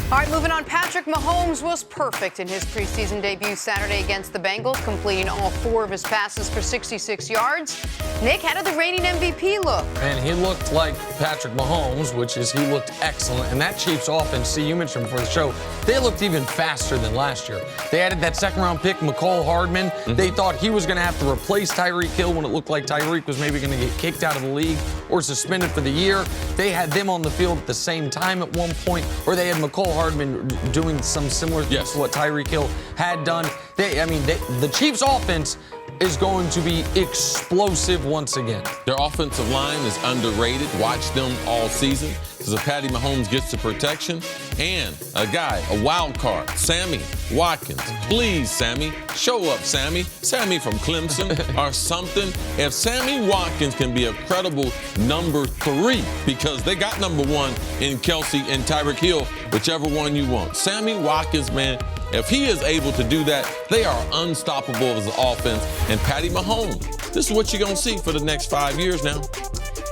All right, moving on. Patrick Mahomes was perfect in his preseason debut Saturday against the Bengals, completing all 4 of his passes for 66 yards. Nick, how did the reigning MVP look? And he looked like Patrick Mahomes, which is he looked excellent. And that Chiefs offense, see, you mentioned before the show, they looked even faster than last year. They added that second-round pick, McCall Hardman. They thought he was going to have to replace Tyreek Hill when it looked like Tyreek was maybe going to get kicked out of the league or suspended for the year. They had them on the field at the same time at one point, or they had McCall Hardman doing some similar things to what Tyreek Hill had done. The Chiefs' offense is going to be explosive once again. Their offensive line is underrated. Watch them all season because if Patty Mahomes gets the protection and a wild card, Sammy Watkins. Please, Sammy, show up, Sammy. Sammy from Clemson or something. If Sammy Watkins can be a credible number 3, because they got number 1 in Kelce and Tyreek Hill, whichever one you want. Sammy Watkins, man, if he is able to do that, they are unstoppable as an offense. And Patty Mahomes, this is what you're going to see for the next 5 years now.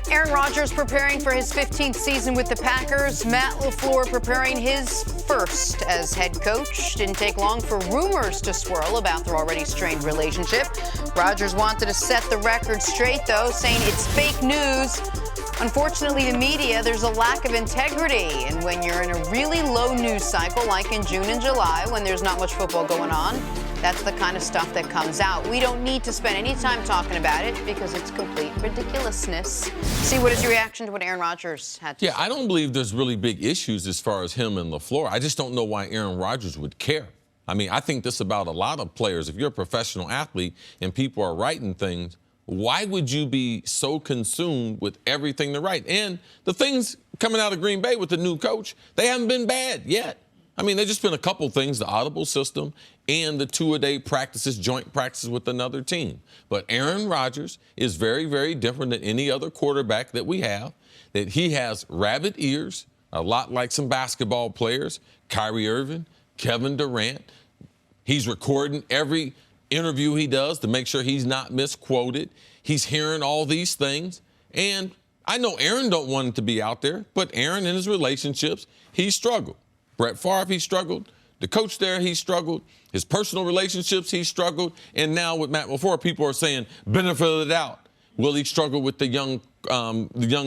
Aaron Rodgers preparing for his 15th season with the Packers. Matt LaFleur preparing his first as head coach. Didn't take long for rumors to swirl about their already strained relationship. Rodgers wanted to set the record straight, though, saying it's fake news. Unfortunately, the media, there's a lack of integrity. And when you're in a really low news cycle, like in June and July, when there's not much football going on, that's the kind of stuff that comes out. We don't need to spend any time talking about it because it's complete ridiculousness. See, what is your reaction to what Aaron Rodgers had to say? Yeah, I don't believe there's really big issues as far as him and LaFleur. I just don't know why Aaron Rodgers would care. I mean, I think this about a lot of players. If you're a professional athlete and people are writing things, why would you be so consumed with everything to write? And the things coming out of Green Bay with the new coach, they haven't been bad yet. I mean, there's just been a couple things, the audible system and the two-a-day practices, joint practices with another team. But Aaron Rodgers is very, very different than any other quarterback that we have, that he has rabbit ears, a lot like some basketball players, Kyrie Irving, Kevin Durant. He's recording every interview he does to make sure he's not misquoted. He's hearing all these things. And I know Aaron don't want him to be out there, but Aaron in his relationships, he struggled. Brett Favre, he struggled. The coach there, he struggled. His personal relationships, he struggled. And now with Matt LaFleur, people are saying, benefit of the doubt. Will he struggle with the young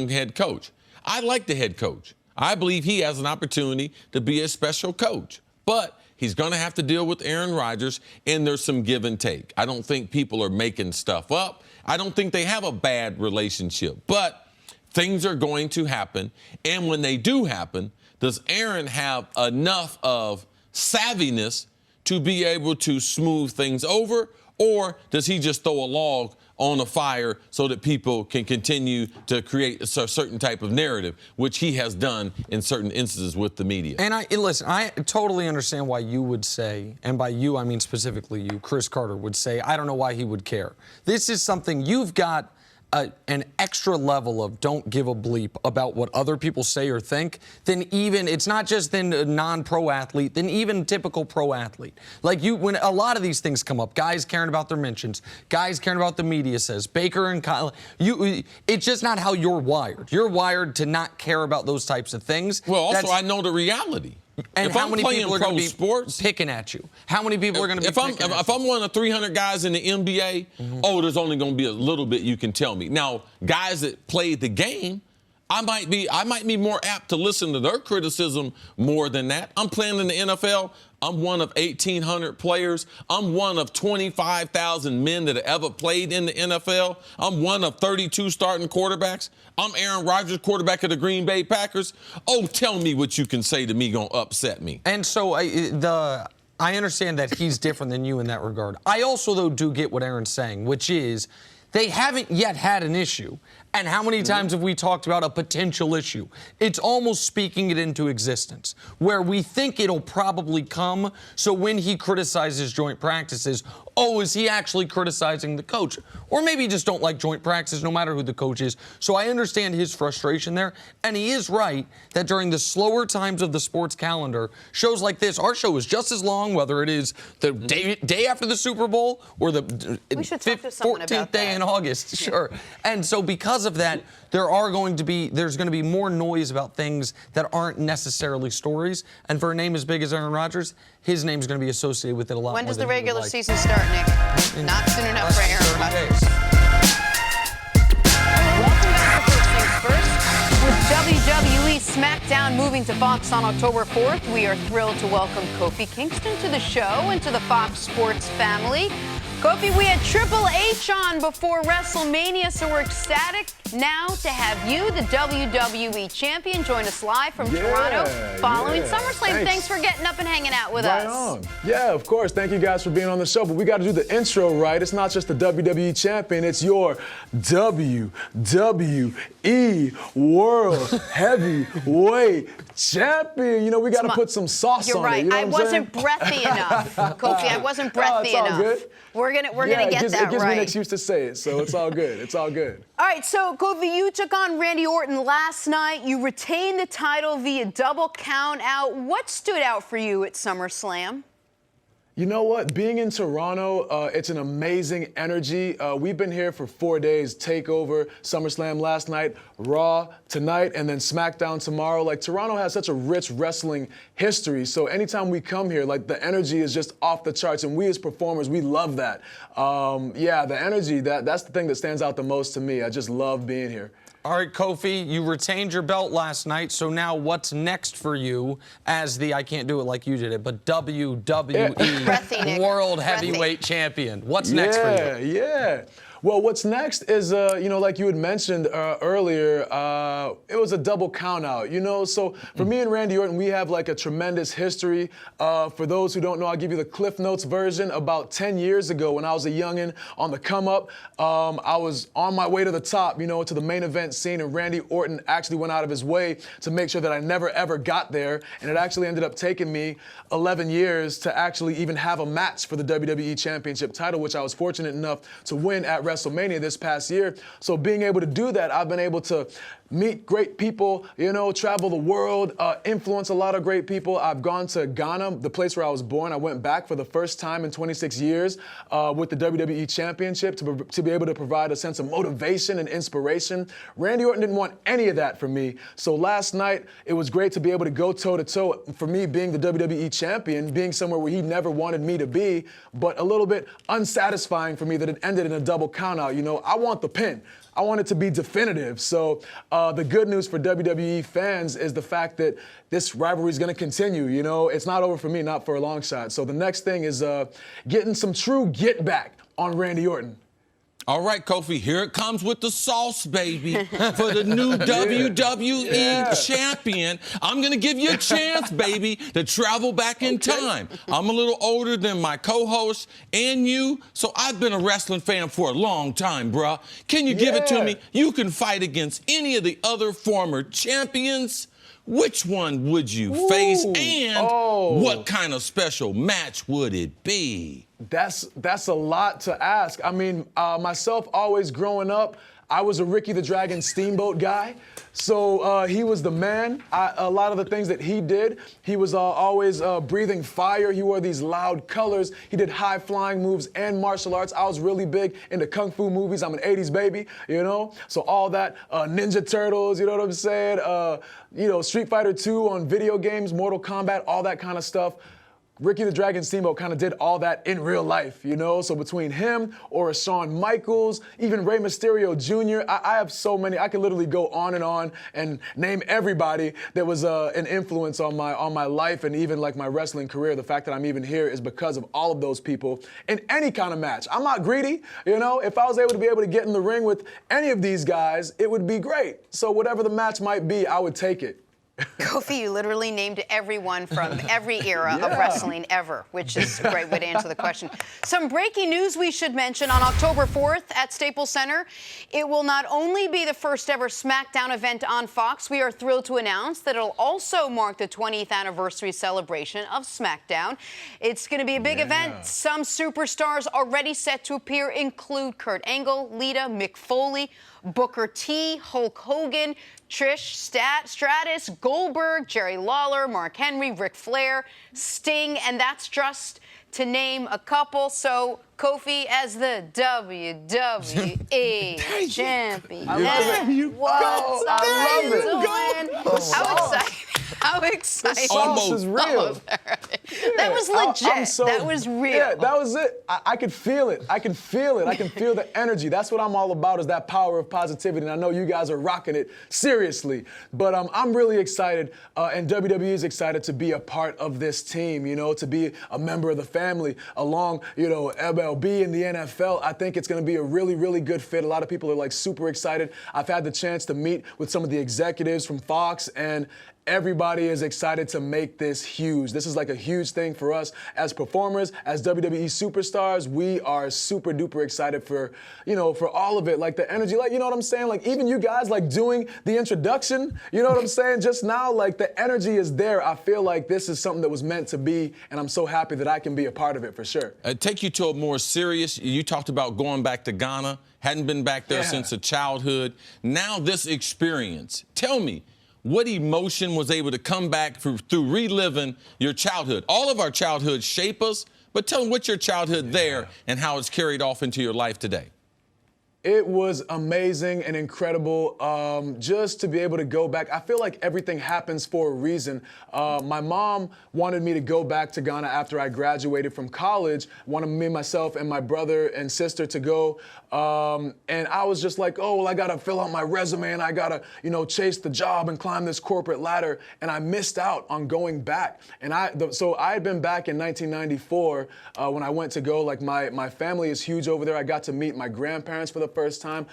head coach? I like the head coach. I believe he has an opportunity to be a special coach. But he's going to have to deal with Aaron Rodgers, and there's some give and take. I don't think people are making stuff up. I don't think they have a bad relationship. But things are going to happen. And when they do happen, does Aaron have enough of savviness to be able to smooth things over, or does he just throw a log on a fire so that people can continue to create a certain type of narrative, which he has done in certain instances with the media? And listen, I totally understand why you would say, and by you I mean specifically you, Chris Carter, would say, I don't know why he would care. This is something you've got an extra level of don't give a bleep about what other people say or think, then even, it's not just then a non-pro athlete, then even typical pro athlete. Like when a lot of these things come up, guys caring about their mentions, guys caring about the media says, Baker and Kyle, it's just not how you're wired. You're wired to not care about those types of things. Well, also, I know the reality. And if how I'm many playing people are going to be sports, picking at you? How many people are going to be picking at you? If I'm one of 300 guys in the NBA, there's only going to be a little bit you can tell me. Now, guys that played the game, I might be more apt to listen to their criticism more than that. I'm playing in the NFL. I'm one of 1,800 players. I'm one of 25,000 men that have ever played in the NFL. I'm one of 32 starting quarterbacks. I'm Aaron Rodgers, quarterback of the Green Bay Packers. Oh, tell me what you can say to me gonna upset me. And so I understand that he's different than you in that regard. I also, though, do get what Aaron's saying, which is they haven't yet had an issue. And how many times have we talked about a potential issue? It's almost speaking it into existence, where we think it'll probably come. So when he criticizes joint practices, is he actually criticizing the coach? Or maybe he just don't like joint practices, no matter who the coach is. So I understand his frustration there. And he is right that during the slower times of the sports calendar, shows like this, our show is just as long, whether it is the day after the Super Bowl or the 14th day in August. Sure. And so because of that, there's going to be more noise about things that aren't necessarily stories. And for a name as big as Aaron Rodgers, his name's going to be associated with it a lot more. When does the regular season start, Nick? Not soon enough for Aaron Rodgers. Welcome back to First Things First. With WWE SmackDown moving to Fox on October 4th, we are thrilled to welcome Kofi Kingston to the show and to the Fox Sports family. Kofi, we had Triple H on before WrestleMania, so we're ecstatic now to have you, the WWE champion, join us live from Toronto following SummerSlam. Thanks for getting up and hanging out with us. Right on. Yeah, of course. Thank you guys for being on the show. But we got to do the intro right. It's not just the WWE champion. It's your WWE World Heavyweight Champion. You know, we got to put some sauce on it. You're right. I wasn't breathy enough, Kofi. I wasn't breathy enough. All good. We're gonna get that right. It gives me an excuse to say it, so it's all good. It's all good. All right, so Kofi, you took on Randy Orton last night. You retained the title via double count out. What stood out for you at SummerSlam? You know what? Being in Toronto, it's an amazing energy. We've been here for 4 days. TakeOver, SummerSlam last night, Raw tonight, and then SmackDown tomorrow. Like, Toronto has such a rich wrestling history. So anytime we come here, like, the energy is just off the charts. And we as performers, we love that. Yeah, the energy, that's the thing that stands out the most to me. I just love being here. All right, Kofi, you retained your belt last night, so now what's next for you as the, I can't do it like you did it, but WWE World Heavyweight Champion? What's next for you? Yeah. Well, what's next is, like you had mentioned earlier, it was a double count out, So for me and Randy Orton, we have like a tremendous history. For those who don't know, I'll give you the Cliff Notes version. About 10 years ago, when I was a youngin' on the come up, I was on my way to the top, to the main event scene, and Randy Orton actually went out of his way to make sure that I never ever got there. And it actually ended up taking me 11 years to actually even have a match for the WWE Championship title, which I was fortunate enough to win at WrestleMania this past year. So being able to do that, I've been able to meet great people, travel the world, influence a lot of great people. I've gone to Ghana, the place where I was born. I went back for the first time in 26 years with the WWE Championship to be able to provide a sense of motivation and inspiration. Randy Orton didn't want any of that from me. So last night, it was great to be able to go toe-to-toe. For me, being the WWE Champion, being somewhere where he never wanted me to be, but a little bit unsatisfying for me that it ended in a double countout. I want the pin. I want it to be definitive. So the good news for WWE fans is the fact that this rivalry is going to continue. It's not over for me, not for a long shot. So the next thing is getting some true get back on Randy Orton. All right, Kofi, here it comes with the sauce, baby. For the new WWE champion, I'm going to give you a chance, baby, to travel back in time. I'm a little older than my co-host and you, so I've been a wrestling fan for a long time, bruh. Can you give it to me? You can fight against any of the other former champions. Which one would you face, and what kind of special match would it be? That's a lot to ask. I mean, myself always growing up, I was a Ricky the Dragon Steamboat guy. So he was the man. A lot of the things that he did, he was always breathing fire. He wore these loud colors. He did high flying moves and martial arts. I was really big into Kung Fu movies. I'm an 80s baby, So all that, Ninja Turtles, you know what I'm saying? Street Fighter 2 on video games, Mortal Kombat, all that kind of stuff. Ricky the Dragon Steamboat kind of did all that in real life, So between him or Shawn Michaels, even Rey Mysterio Jr., I have so many. I could literally go on and name everybody that was an influence on my life and even like my wrestling career. The fact that I'm even here is because of all of those people in any kind of match. I'm not greedy, If I was able to get in the ring with any of these guys, it would be great. So whatever the match might be, I would take it. Kofi, you literally named everyone from every era of wrestling ever, which is a great way to answer the question. Some breaking news we should mention. On October 4th at Staples Center, it will not only be the first ever SmackDown event on Fox, we are thrilled to announce that it'll also mark the 20th anniversary celebration of SmackDown. It's going to be a big event. Some superstars already set to appear include Kurt Angle, Lita, Mick Foley, Booker T, Hulk Hogan, Trish Stratus, Goldberg, Jerry Lawler, Mark Henry, Ric Flair, Sting, and that's just to name a couple. So Kofi, as the WWE champion, How exciting! The sauce is real. That was legit. That was real. Yeah, that was it. I could feel it. I can feel it. I can feel the energy. That's what I'm all about, is that power of positivity. And I know you guys are rocking it seriously. But I'm really excited, and WWE is excited to be a part of this team, to be a member of the family along, MLB and the NFL. I think it's going to be a really, really good fit. A lot of people are like super excited. I've had the chance to meet with some of the executives from Fox, and everybody is excited to make this huge. This is like a huge thing for us as performers, as WWE superstars. We are super duper excited for all of it. Like the energy, like, you know what I'm saying? Like even you guys like doing the introduction, you know what I'm saying? Just now, like the energy is there. I feel like this is something that was meant to be, and I'm so happy that I can be a part of it for sure. Take you to a more serious, you talked about going back to Ghana, hadn't been back there since a childhood. Now this experience, tell me, what emotion was able to come back through reliving your childhood? All of our childhoods shape us, But tell them what's your childhood there and how it's carried off into your life today. It was amazing and incredible just to be able to go back. I feel like everything happens for a reason. My mom wanted me to go back to Ghana after I graduated from college, wanted me, myself, and my brother and sister to go. And I was just like, oh, well, I got to fill out my resume and I got to, chase the job and climb this corporate ladder. And I missed out on going back. And so I had been back in 1994 when I went to go. Like my family is huge over there. I got to meet my grandparents for the first time,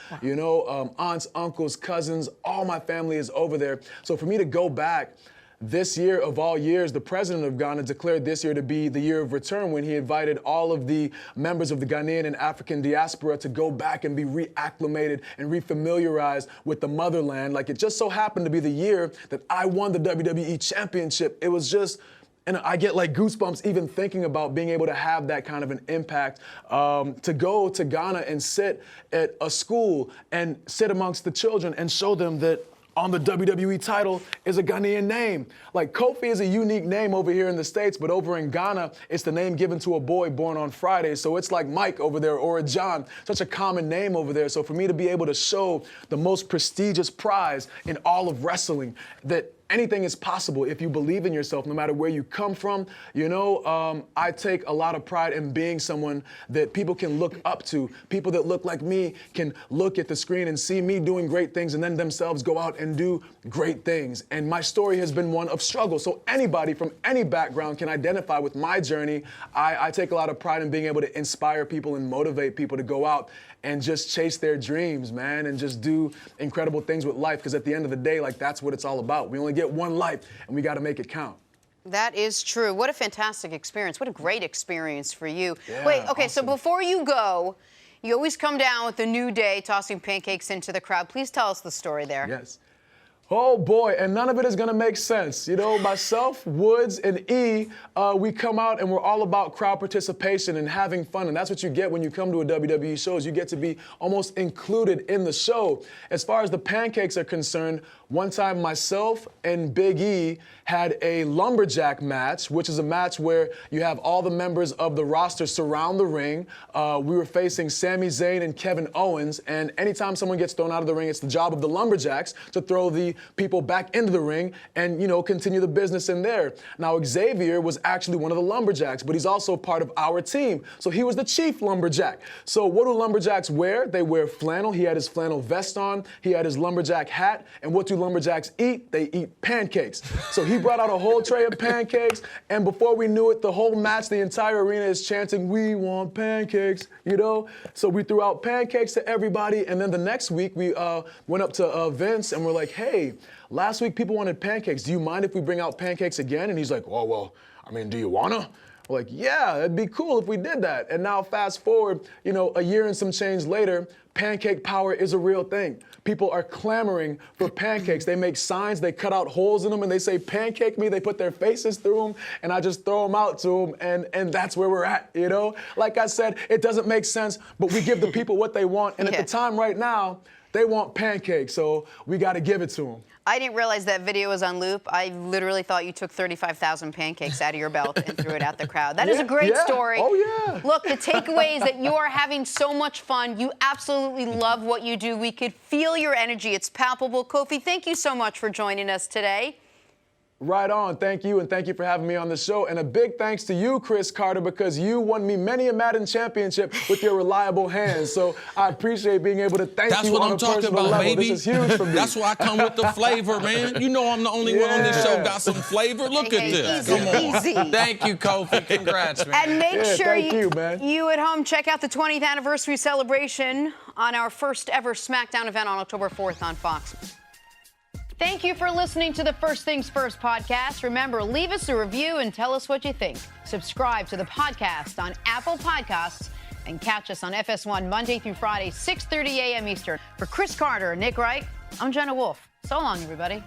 aunts, uncles, cousins, all my family is over there. So for me to go back this year of all years, the president of Ghana declared this year to be the year of return when he invited all of the members of the Ghanaian and African diaspora to go back and be reacclimated and refamiliarized with the motherland. Like, it just so happened to be the year that I won the WWE championship. It was just, and I get like goosebumps even thinking about being able to have that kind of an impact, to go to Ghana and sit at a school and sit amongst the children and show them that on the WWE title is a Ghanaian name. Like, Kofi is a unique name over here in the States, but over in Ghana, it's the name given to a boy born on Friday. So it's like Mike over there or a John, such a common name over there. So for me to be able to show the most prestigious prize in all of wrestling, that anything is possible if you believe in yourself, no matter where you come from. I take a lot of pride in being someone that people can look up to. People that look like me can look at the screen and see me doing great things and then themselves go out and do great things. And my story has been one of struggle. So anybody from any background can identify with my journey. I take a lot of pride in being able to inspire people and motivate people to go out and just chase their dreams, man, and just do incredible things with life. Because at the end of the day, like, that's what it's all about. We only get one life, and we got to make it count. That is true. What a fantastic experience. What a great experience for you. Yeah, Wait, okay, awesome. So before you go, you always come down with a new day, tossing pancakes into the crowd. Please tell us the story there. Yes. Oh, boy, and none of it is going to make sense. Myself, Woods, and E, we come out and we're all about crowd participation and having fun, and that's what you get when you come to a WWE show, is you get to be almost included in the show. As far as the pancakes are concerned, one time myself and Big E had a lumberjack match, which is a match where you have all the members of the roster surround the ring. We were facing Sami Zayn and Kevin Owens, and anytime someone gets thrown out of the ring, it's the job of the lumberjacks to throw the people back into the ring and, continue the business in there. Now, Xavier was actually one of the lumberjacks, but he's also part of our team. So he was the chief lumberjack. So what do lumberjacks wear? They wear flannel. He had his flannel vest on. He had his lumberjack hat. And what do lumberjacks eat? They eat pancakes. So he brought out a whole tray of pancakes, and before we knew it, the whole match, the entire arena is chanting, "We want pancakes," So we threw out pancakes to everybody, and then the next week we went up to Vince and we're like, "Hey, last week people wanted pancakes. Do you mind if we bring out pancakes again?" And he's like, "Oh, well, do you wanna?" We're like, "Yeah, it'd be cool if we did that." And now fast forward, a year and some change later, pancake power is a real thing. People are clamoring for pancakes. They make signs, they cut out holes in them, and they say, "Pancake me." They put their faces through them, and I just throw them out to them, and that's where we're at, Like I said, it doesn't make sense, but we give the people what they want, and at the time right now, they want pancakes, so we got to give it to them. I didn't realize that video was on loop. I literally thought you took 35,000 pancakes out of your belt and threw it at the crowd. That is a great story. Oh, yeah. Look, the takeaway is that you are having so much fun. You absolutely love what you do. We could feel your energy. It's palpable. Kofi, thank you so much for joining us today. Right on. Thank you, and thank you for having me on the show. And a big thanks to you, Cris Carter, because you won me many a Madden championship with your reliable hands. So I appreciate being able to thank you on a personal level. Baby. This is huge for me. That's why I come with the flavor, man. I'm the only one on this show got some flavor. Look at this. Easy, come on. Easy. Thank you, Kofi. Congrats, man. And make sure man. you at home check out the 20th anniversary celebration on our first ever SmackDown event on October 4th on Fox. Thank you for listening to the First Things First podcast. Remember, leave us a review and tell us what you think. Subscribe to the podcast on Apple Podcasts and catch us on FS1 Monday through Friday, 6:30 a.m. Eastern. For Cris Carter and Nick Wright, I'm Jenna Wolfe. So long, everybody.